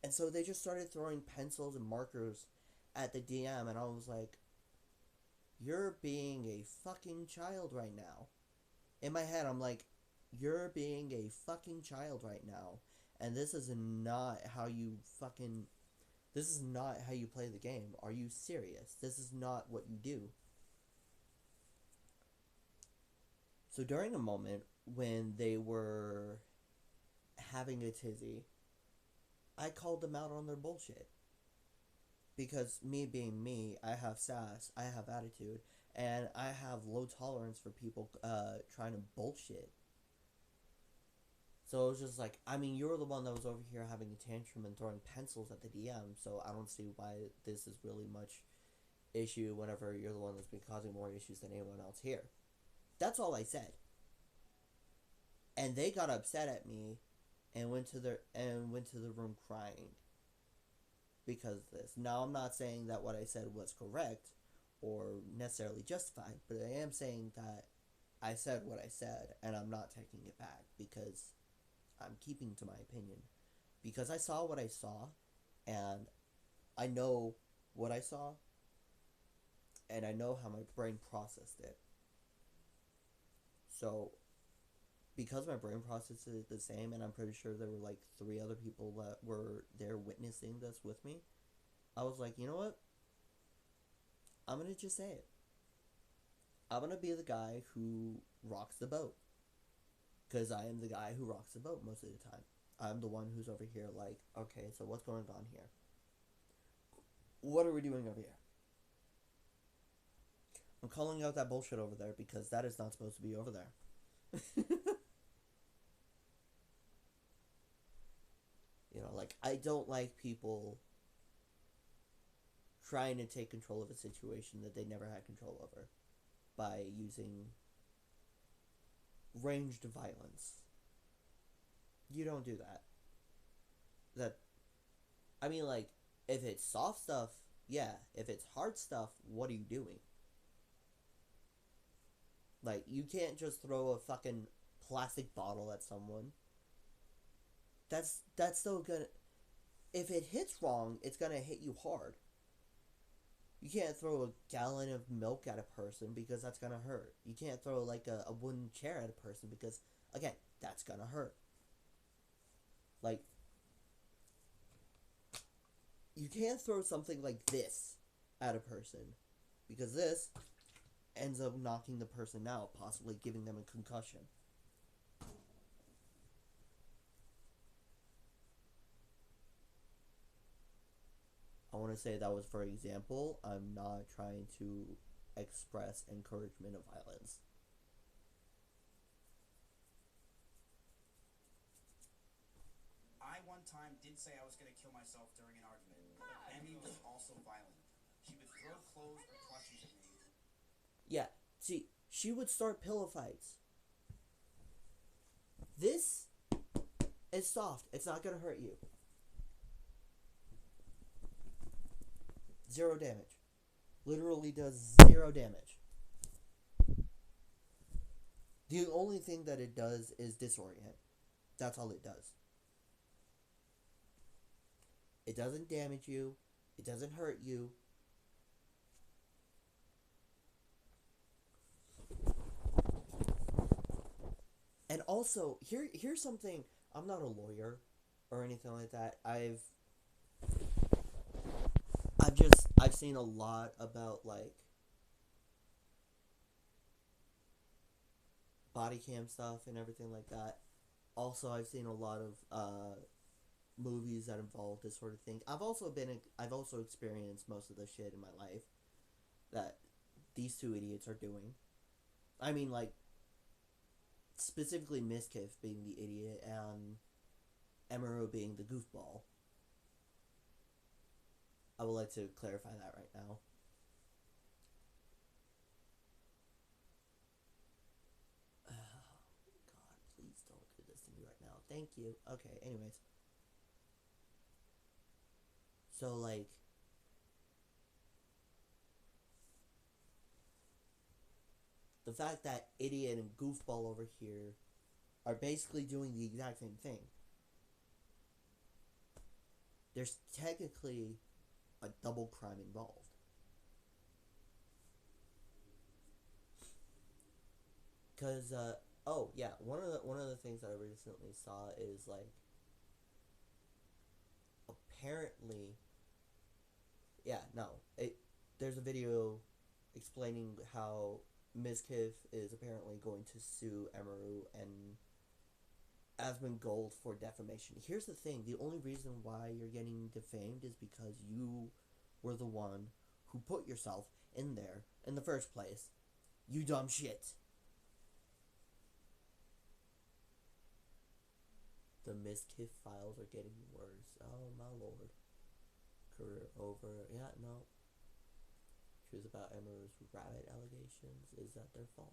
And so they just started throwing pencils and markers at the DM, and I was like, you're being a fucking child right now. In my head, I'm like, you're being a fucking child right now. And this is not how you fucking. This is not how you play the game. Are you serious? This is not what you do. So during a moment when they were having a tizzy, I called them out on their bullshit. Because me being me, I have sass, I have attitude, and I have low tolerance for people trying to bullshit. So it was just like, I mean, you're the one that was over here having a tantrum and throwing pencils at the DM, so I don't see why this is really much issue whenever you're the one that's been causing more issues than anyone else here. That's all I said. And they got upset at me and went to the room crying because of this. Now I'm not saying that what I said was correct or necessarily justified, but I am saying that I said what I said and I'm not taking it back because I'm keeping to my opinion. Because I saw what I saw and I know what I saw and I know how my brain processed it. So because my brain processed it the same, and I'm pretty sure there were like 3 other people that were there witnessing this with me, I was like, you know what? I'm gonna just say it. I'm gonna be the guy who rocks the boat. because I am the guy who rocks the boat most of the time. I'm the one who's over here like, okay, so what's going on here? What are we doing over here? I'm calling out that bullshit over there because that is not supposed to be over there. You know, like, I don't like people trying to take control of a situation that they never had control over by using ranged violence. You don't do that. That, I mean, like, if it's soft stuff, yeah. If it's hard stuff, what are you doing? Like, you can't just throw a fucking plastic bottle at someone. That's still gonna, if it hits wrong, it's gonna hit you hard. You can't throw a gallon of milk at a person because that's gonna hurt. You can't throw like a wooden chair at a person because, again, that's gonna hurt. Like, you can't throw something like this at a person because this ends up knocking the person out, possibly giving them a concussion. I want to say that was for example. I'm not trying to express encouragement of violence. I one time did say I was going to kill myself during an argument, but Emmy was also violent. She would throw clothes or questions at me. Yeah, see, she would start pillow fights. This is soft. It's not gonna hurt you. 0 damage. Literally does 0 damage. The only thing that it does is disorient. That's all it does. It doesn't damage you. It doesn't hurt you. And also, here's something. I'm not a lawyer or anything like that. I've seen a lot about like body cam stuff and everything like that. Also, I've seen a lot of movies that involve this sort of thing. I've also experienced most of the shit in my life that these two idiots are doing. I mean, like, specifically Miskiff being the idiot and Emeru being the goofball. I would like to clarify that right now. God, please don't do this to me right now. Thank you. Okay, anyways. So, like, the fact that idiot and goofball over here are basically doing the exact same thing. There's technically a double crime involved. Cause oh yeah, one of the things that I recently saw is like apparently, yeah, no, there's a video explaining how Mizkiff is apparently going to sue Emeru and Asmongold for defamation. Here's the thing: the only reason why you're getting defamed is because you were the one who put yourself in there in the first place. You dumb shit. The Mizkiff files are getting worse. Oh my lord. Career over. Yeah, no. Truth about Emeru's rabbit allegations is that they're false.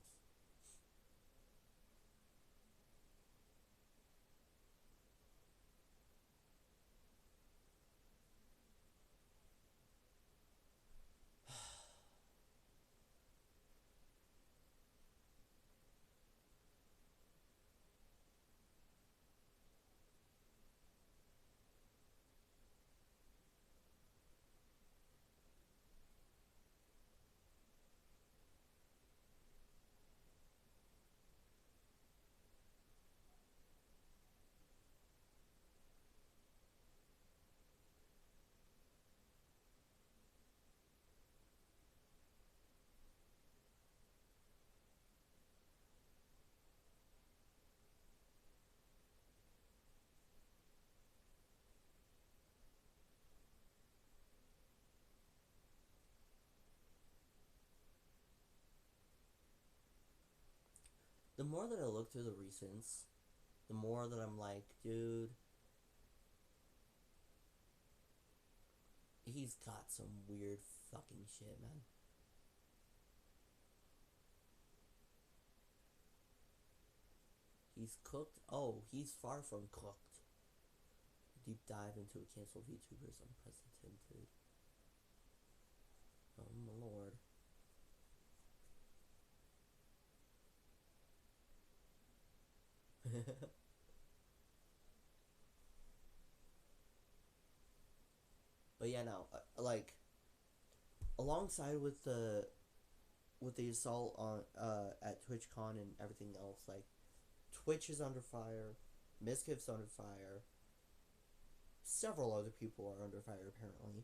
more that I look through the recents, the more that I'm like, dude, he's got some weird fucking shit, man. He's cooked. Oh, he's far from cooked. Deep dive into a canceled VTuber's unprecedented. Oh my lord. But yeah, no, like alongside with the assault on at TwitchCon and everything else, like Twitch is under fire, Miskiff's under fire, several other people are under fire apparently.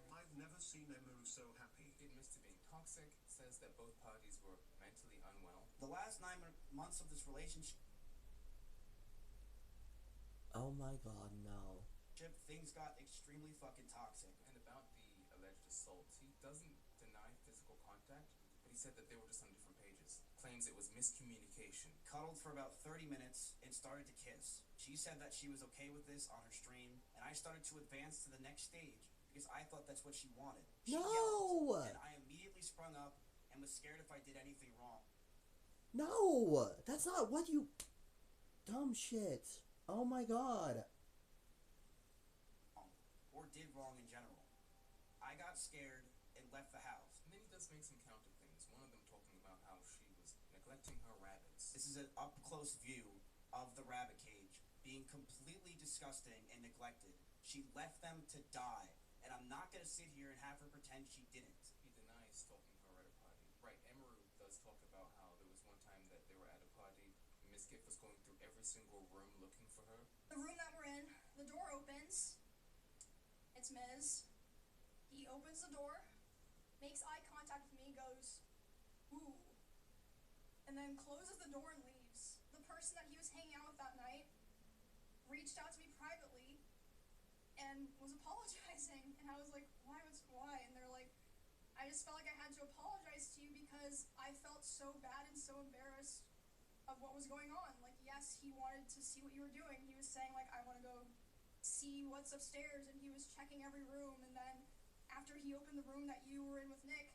I've never seen Emu so happy. He admits to being toxic, says that both parties were mentally unwell. The last 9 months of this relationship, Oh my god, no. things got extremely fucking toxic. And about the alleged assault, he doesn't deny physical contact, but he said that they were just on different pages. Claims it was miscommunication. Cuddled for about 30 minutes and started to kiss. She said that she was okay with this on her stream, and I started to advance to the next stage because I thought that's what she wanted. She No! yelled, and I immediately sprung up and was scared if I did anything wrong. No! That's not what you... Dumb shit. Oh my god. Or did wrong in general. I got scared and left the house. And then he does make some counter things. One of them talking about how she was neglecting her rabbits. This is an up-close view of the rabbit cage being completely disgusting and neglected. She left them to die, and I'm not going to sit here and have her pretend she didn't. He denies stalking her at a party. Right, Emeru does talk about how there was one time that they were at a party. Miskiff was going through every single room looking for her. The room that we're in, the door opens. It's Miz. He opens the door, makes eye contact with me, goes, ooh, and then closes the door and leaves. The person that he was hanging out with that night reached out to me privately and was apologizing, and I was like, why? And they're like, I just felt like I had to apologize to you because I felt so bad and so embarrassed of what was going on. Like, yes, he wanted to see what you were doing. He was saying, like, I want to go see what's upstairs, and he was checking every room, and then after he opened the room that you were in with Nick,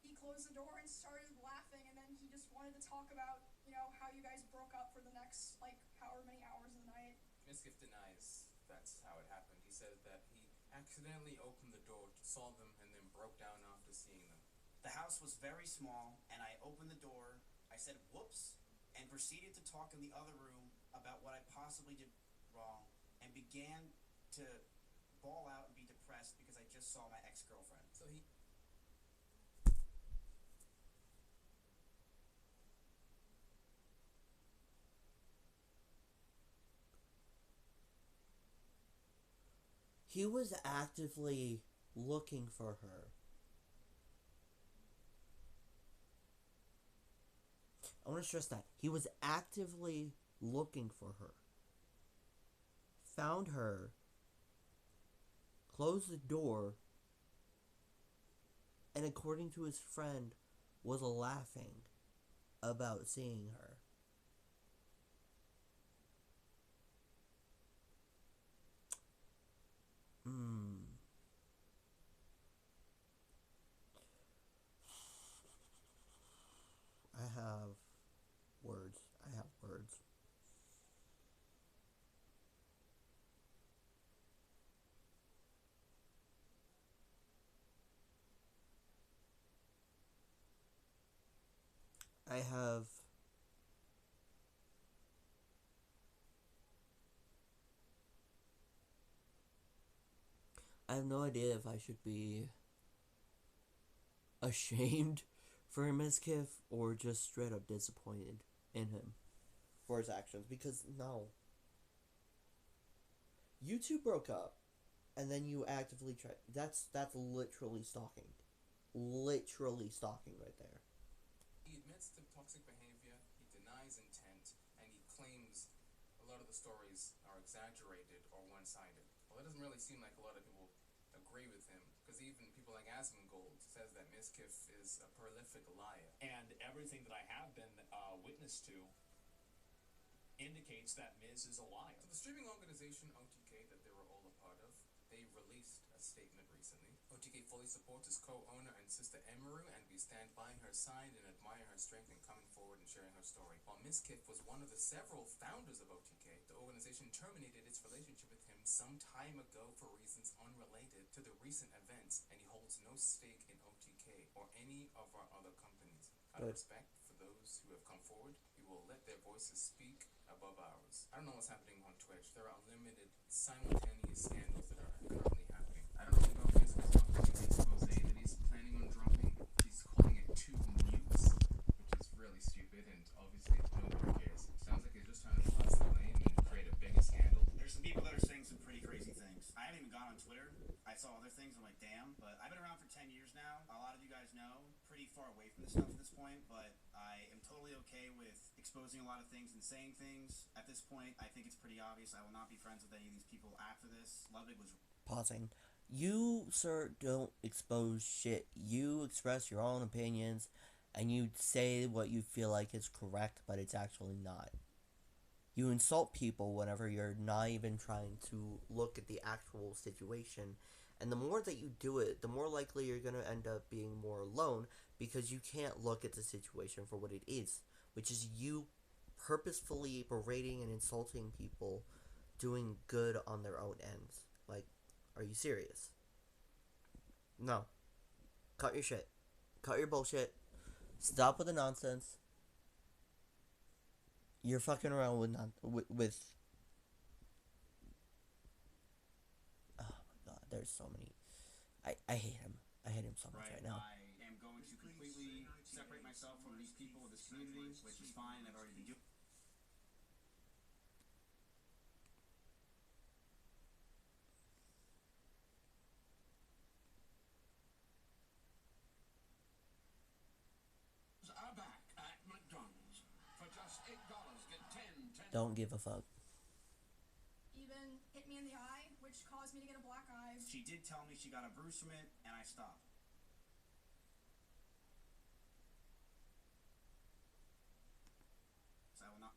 he closed the door and started laughing, and then he just wanted to talk about, you know, how you guys broke up for the next, like, however many hours of the night. Miskiff denies that's how it happened. He said that he accidentally opened the door, saw them, and then broke down after seeing them. The house was very small, and I opened the door, I said whoops, and proceeded to talk in the other room about what I possibly did wrong, and began to bawl out and be depressed because I just saw my ex-girlfriend. So he He was actively looking for her. I want to stress that. He was actively looking for her. Found her. Closed the door. And according to his friend, was laughing about seeing her. I have words. I have words. I have no idea if I should be ashamed for Miskiff or just straight up disappointed in him for his actions, because no. You two broke up and then you actively try. That's literally stalking. Literally stalking right there. He admits to toxic behavior, he denies intent, and he claims a lot of the stories are exaggerated or one-sided. A lot That doesn't really seem like a lot of people agree with him, because even people like Asmongold says that Mizkif is a prolific liar. And everything that I have been witness to indicates that Miz is a liar. So the streaming organization OTK that they were all a part of, they released a statement recently. OTK fully supports his co-owner and sister Emeru, and we stand by her side and admire her strength in coming forward and sharing her story. While Mizkif was one of the several founders of OTK, the organization terminated its relationship with him some time ago for reasons unrelated to the recent events, and he holds no stake in OTK or any of our other companies. Out of Good. respect for those who have come forward, we will let their voices speak above ours. I don't know what's happening on Twitch. There are unlimited simultaneous scandals that are currently happening. I don't know about Mizkif's expose that he's planning on dropping. He's calling it 2 nukes, which is really stupid, and obviously nobody cares. Sounds like he's just trying to pass the blame and create a bigger scandal. There's some people that are saying some pretty crazy things. I haven't even gone on Twitter. I saw other things. I'm like, damn. But I've been around for 10 years now. A lot of you guys know. Pretty far away from this stuff at this point. But I am totally okay with exposing a lot of things and saying things. At this point, I think it's pretty obvious. I will not be friends with any of these people after this. Ludwig was Pausing. You, sir, don't expose shit. You express your own opinions, and you say what you feel like is correct, but it's actually not. You insult people whenever you're not even trying to look at the actual situation. And the more that you do it, the more likely you're going to end up being more alone, because you can't look at the situation for what it is, which is you purposefully berating and insulting people doing good on their own ends. Like, are you serious? No. Cut your shit. Cut your bullshit. Stop with the nonsense. You're fucking around with oh my god, there's so many. I hate him. I hate him so much right now. I am going to completely separate myself from these people of this community, which is fine. I've already been doing. Are back at McDonald's. For just $8, get 10 Don't give a fuck. Even hit me in the eye, which caused me to get a black eye. She did tell me she got a bruise from it, and I stopped. So I will not.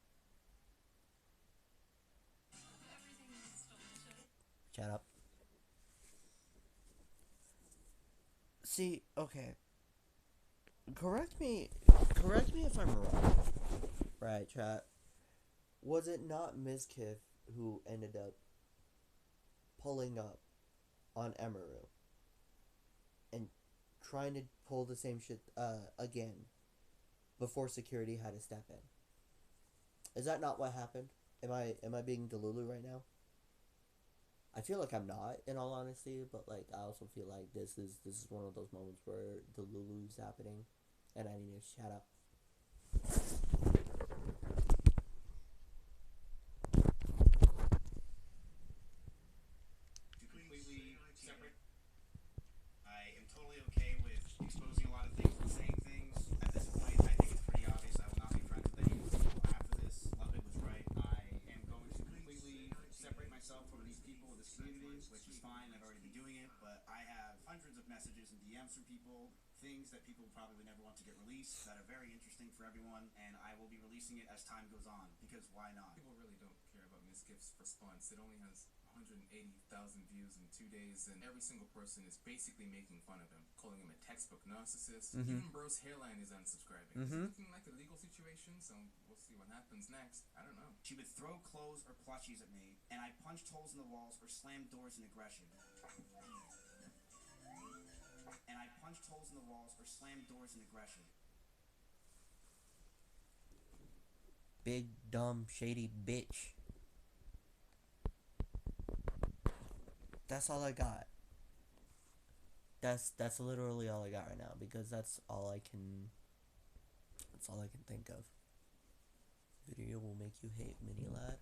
Everything is delicious. Shut up. See, okay. Correct me if I'm wrong. Right, chat. Was it not Mizkif who ended up pulling up on Emeru and trying to pull the same shit again before security had to step in? Is that not what happened? Am I being delulu right now? I feel like I'm not, in all honesty, but like I also feel like this is one of those moments where delulu's happening, and I need to shut up. Completely separate. I am totally okay with exposing a lot of things and saying things. At this point, I think it's pretty obvious I will not be friends with any of these people after this. Ludwig was right. I am going to completely separate myself from these people of this community, which is fine. I've already been doing it, but I have hundreds of messages and DMs from people, things that people probably would never want to get released that are very interesting for everyone, and I will be releasing it as time goes on, because why not? People really don't care about Mizkif's response. It only has 180,000 views in 2 days, and every single person is basically making fun of him, calling him a textbook narcissist. Even Bro's hairline is unsubscribing. It's looking like a legal situation, so we'll see what happens next. I don't know. She would throw clothes or plushies at me, and I punched holes in the walls or slammed doors in aggression. And I punched holes in the walls or slammed doors in aggression. Big, dumb, shady bitch. That's all I got. That's literally all I got right now, because that's all I can think of. Video will make you hate Mini Lad.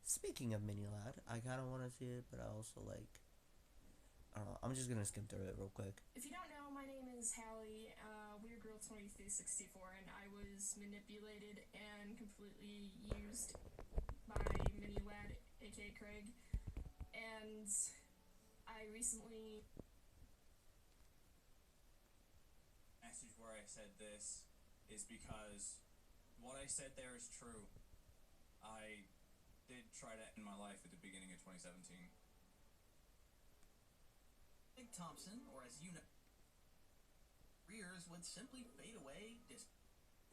Speaking of Mini Lad, I kind of want to see it, but I also like, I don't know, I'm just gonna skim through it real quick. If you don't know, my name is Hallie, Weird Girl 2364, and I was manipulated and completely used by Mini Lad, aka Craig. and I recently message where I said this is because what I said there is true. I did try to end my life at the beginning of 2017. Craig Thompson, or as you know, careers would simply fade away.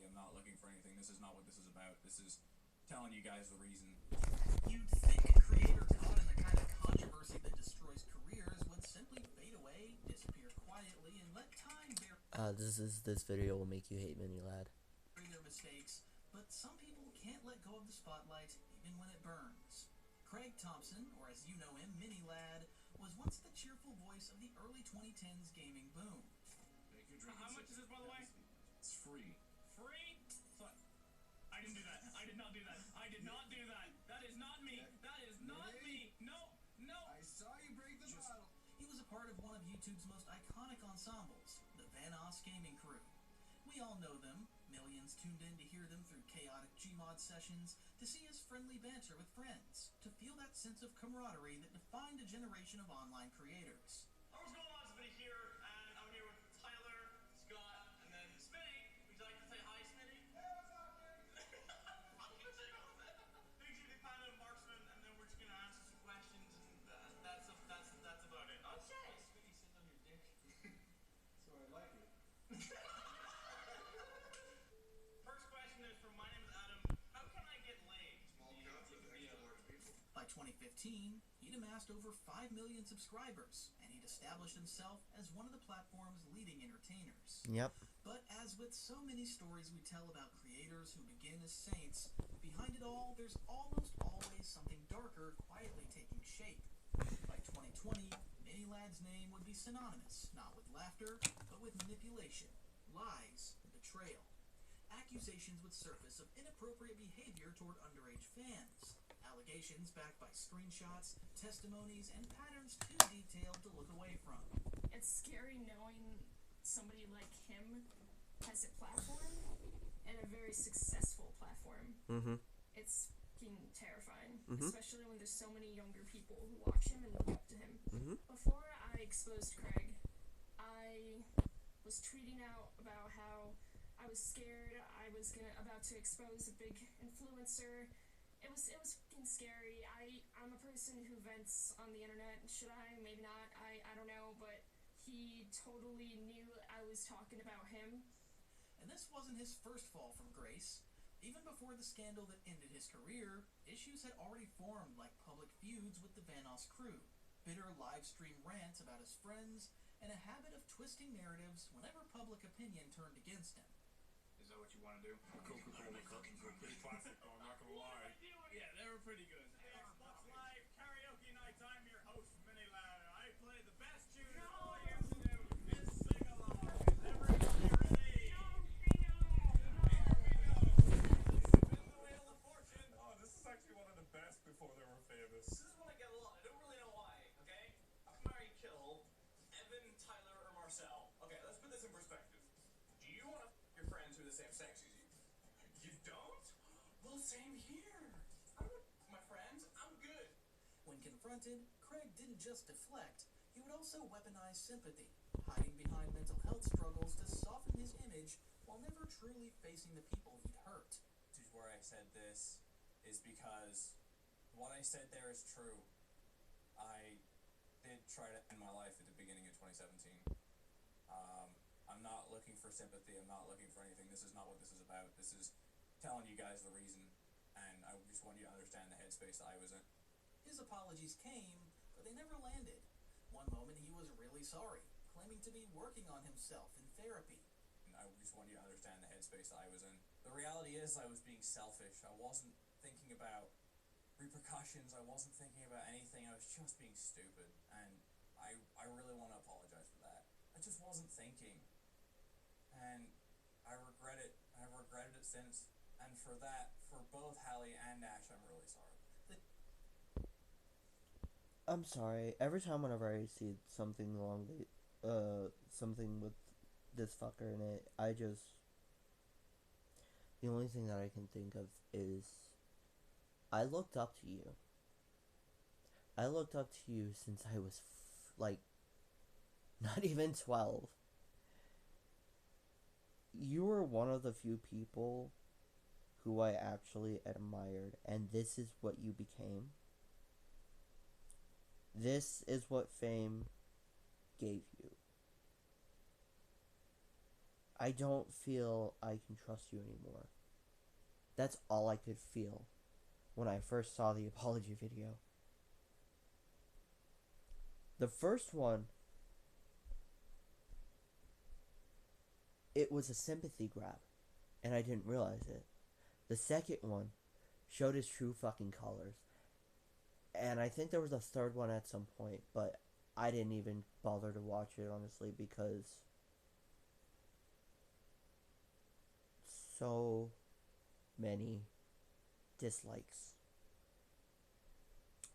I'm not looking for anything. This is not what this is about. This is telling you guys the reason. You'd think a creator caught in the kind of controversy that destroys careers would simply fade away, disappear quietly, and let time bear This video will make you hate Mini Lad. their mistakes. But some people can't let go of the spotlight, even when it burns. Craig Thompson, or as you know him, Mini Lad, was once the cheerful voice of the early 2010s gaming boom. Make your drink. How much is this, by the way? It's free. Free? I didn't do that. I did not do that. I did not do that. That is not me. That is not me. No, no. I saw you break the bottle. He was a part of one of YouTube's most iconic ensembles, the Vanoss Gaming Crew. We all know them. Millions tuned in to hear them through chaotic Gmod sessions, to see his friendly banter with friends, to feel that sense of camaraderie that defined a generation of online creators. What's going on? Somebody here, and I'm here with Tyler, Scott, and then Smitty. Would you like to say hi, Smitty? Hey, what's up, dude? Fucking tickles it. Things you kind of marksman, and then we're just gonna answer some questions, and that's about it. Okay. Smitty, sit on your dick. So I like it. First question is from my name is Adam. How can I get laid? Small cup with extra large people. By 2015, he'd amassed over 5 million subscribers, and he'd established himself as one of the platform's leading entertainers. Yep. But as with so many stories we tell about creators who begin as saints, behind it all, there's almost always something darker quietly taking shape. By 2020, Mini Lad's name would be synonymous, not with laughter, but with manipulation, lies, and betrayal. Accusations would surface of inappropriate behavior toward underage fans. Allegations backed by screenshots, testimonies, and patterns too detailed to look away from. it's scary knowing somebody like him has a platform and a very successful platform. Mm-hmm. It's fucking terrifying, Mhm. especially when there's so many younger people who watch him and look up to him. Mhm. Before I exposed Craig, I was tweeting out about how I was scared I was about to expose a big influencer. It was fucking scary. I'm a person who vents on the internet. Should I? Maybe not. I don't know, but he totally knew I was talking about him. And this wasn't his first fall from grace. Even before the scandal that ended his career, issues had already formed like public feuds with the Vanoss crew, bitter live stream rants about his friends, and a habit of twisting narratives whenever public opinion turned against him. Is that what you want to do? Coca-Cola cartons were pretty classic, though. I'm not gonna lie. Yeah, they were pretty good. Xbox Live Karaoke Night. I'm your host, Mini Lad. I play the best tune. All you have to do is sing along. Everybody ready? The Wheel of Fortune. Oh, this is actually one of the best before they were famous. This is when I get a lot. I don't really know why, okay? How can I kill Evan, Tyler, or Marcel? Okay, let's put this in perspective. Do you want to your friends who are the same sex as you? You don't? Well, same here. I don't my friends. I'm good. When confronted, Craig didn't just deflect, he would also weaponize sympathy, hiding behind mental health struggles to soften his image while never truly facing the people he'd hurt. This is where I said this is because what I said there is true. I did try to end my life at the beginning of 2017. I'm not looking for sympathy. I'm not looking for anything. This is not what this is about. This is telling you guys the reason, and I just want you to understand the headspace that I was in. His apologies came, but they never landed. One moment he was really sorry, claiming to be working on himself in therapy. And I just want you to understand the headspace that I was in. The reality is I was being selfish. I wasn't thinking about repercussions. I wasn't thinking about anything. I was just being stupid, and I really want to apologize for that. I just wasn't thinking, and I regret it. I've regretted it since, and for that, for both Hallie and Ash, I'm really sorry. I'm sorry. Every time whenever I see something something with this fucker in it, the only thing that I can think of is I looked up to you. I looked up to you since I was like not even 12. You were one of the few people who I actually admired, and this is what you became. This is what fame gave you. I don't feel I can trust you anymore. That's all I could feel when I first saw the apology video. The first one, it was a sympathy grab, and I didn't realize it. The second one showed his true fucking colors. And I think there was a third one at some point, but I didn't even bother to watch it, honestly, because so many dislikes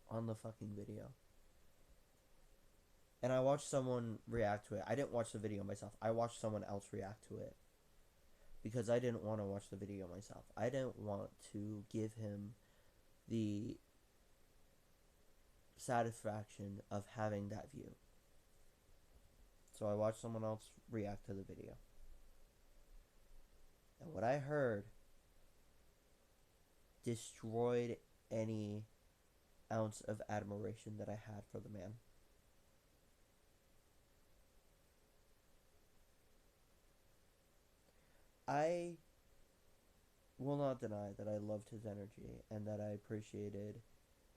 on the fucking video. And I watched someone react to it. I didn't watch the video myself. I watched someone else react to it. Because I didn't want to watch the video myself. I didn't want to give him the satisfaction of having that view. So I watched someone else react to the video. And what I heard destroyed any ounce of admiration that I had for the man. I will not deny that I loved his energy and that I appreciated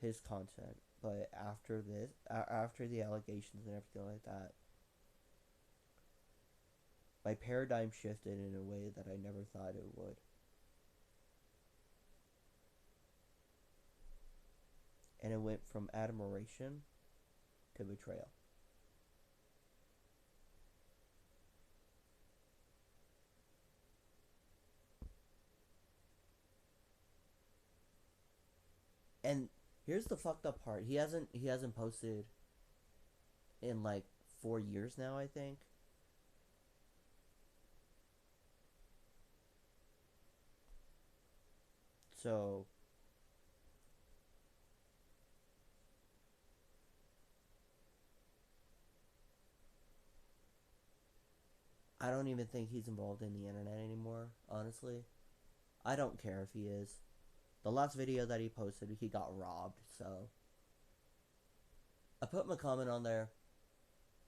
his content, but after this, after the allegations and everything like that, my paradigm shifted in a way that I never thought it would. And it went from admiration to betrayal. And here's the fucked up part. He hasn't posted in like 4 years now, I think. So I don't even think he's involved in the internet anymore, honestly. I don't care if he is. The last video that he posted, he got robbed, so I put my comment on there.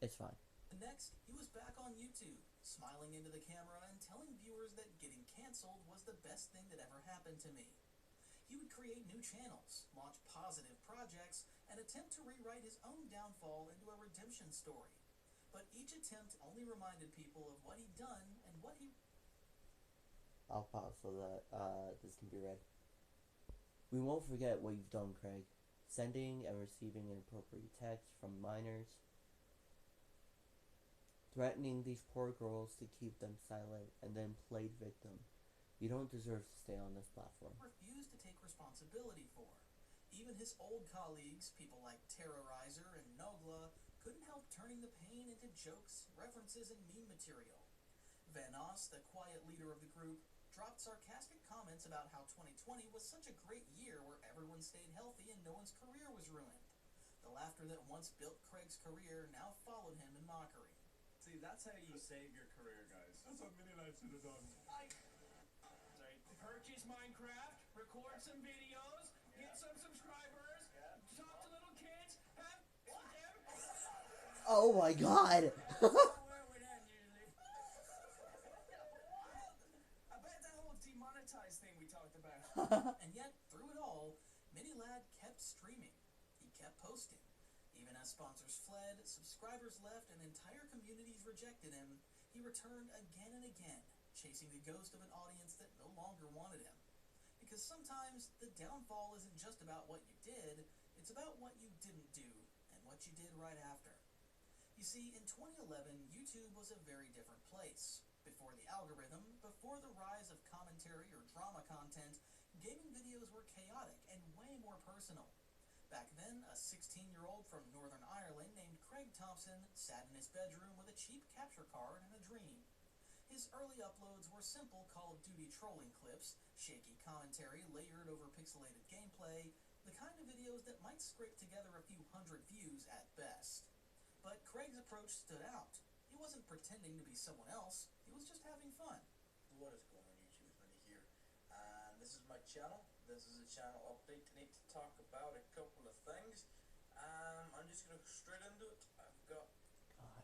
It's fine. Next, he was back on YouTube, smiling into the camera and telling viewers that getting canceled was the best thing that ever happened to me. He would create new channels, launch positive projects, and attempt to rewrite his own downfall into a redemption story. But each attempt only reminded people of what he'd done and what he... I'll pause so that this can be read. We won't forget what you've done, Craig. Sending and receiving inappropriate texts from minors. Threatening these poor girls to keep them silent and then played victim. You don't deserve to stay on this platform. Refused to take responsibility for. Even his old colleagues, people like Terrorizer and Nogla, couldn't help turning the pain into jokes, references, and meme material. Vanos, the quiet leader of the group, dropped sarcastic comments about how 2020 was such a great year where everyone stayed healthy and no one's career was ruined. The laughter that once built Craig's career now followed him in mockery. See, that's how you save your career, guys. That's what Mini-Life should have done. Sorry. Purchase Minecraft, record some videos, get some subscribers, talk to little kids, have with them. Oh my god! Where we're at usually. I bet that whole demonetized thing we talked about. And yet, through it all, Mini-Lad kept streaming. He kept posting. Even as sponsors fled, subscribers left, and entire communities rejected him, he returned again and again, chasing the ghost of an audience that no longer wanted him. Because sometimes the downfall isn't just about what you did, it's about what you didn't do, and what you did right after. You see, in 2011, YouTube was a very different place. Before the algorithm, before the rise of commentary or drama content, gaming videos were chaotic and way more personal. Back then, a 16-year-old from Northern Ireland named Craig Thompson sat in his bedroom with a cheap capture card and a dream. His early uploads were simple Call of Duty trolling clips, shaky commentary layered over pixelated gameplay, The kind of videos that might scrape together a few hundred views at best. But Craig's approach stood out. He wasn't pretending to be someone else, he was just having fun. What is going on YouTube? It's Minnie here. And this is my channel. This is a channel update. I need to talk about a couple of things. I'm just gonna go straight into it. I've got God.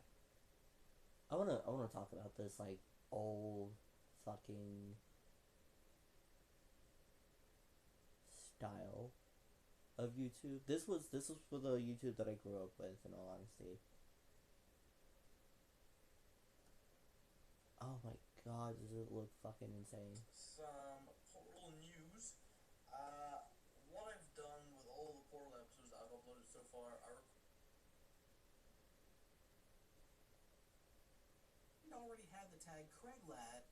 I wanna talk about this like old fucking style of YouTube. This was for the YouTube that I grew up with, in all honesty. Oh my god, does it look fucking insane? some portal news. What I've done with all the portal episodes I've uploaded so far, He'd already had the tag Craig Lad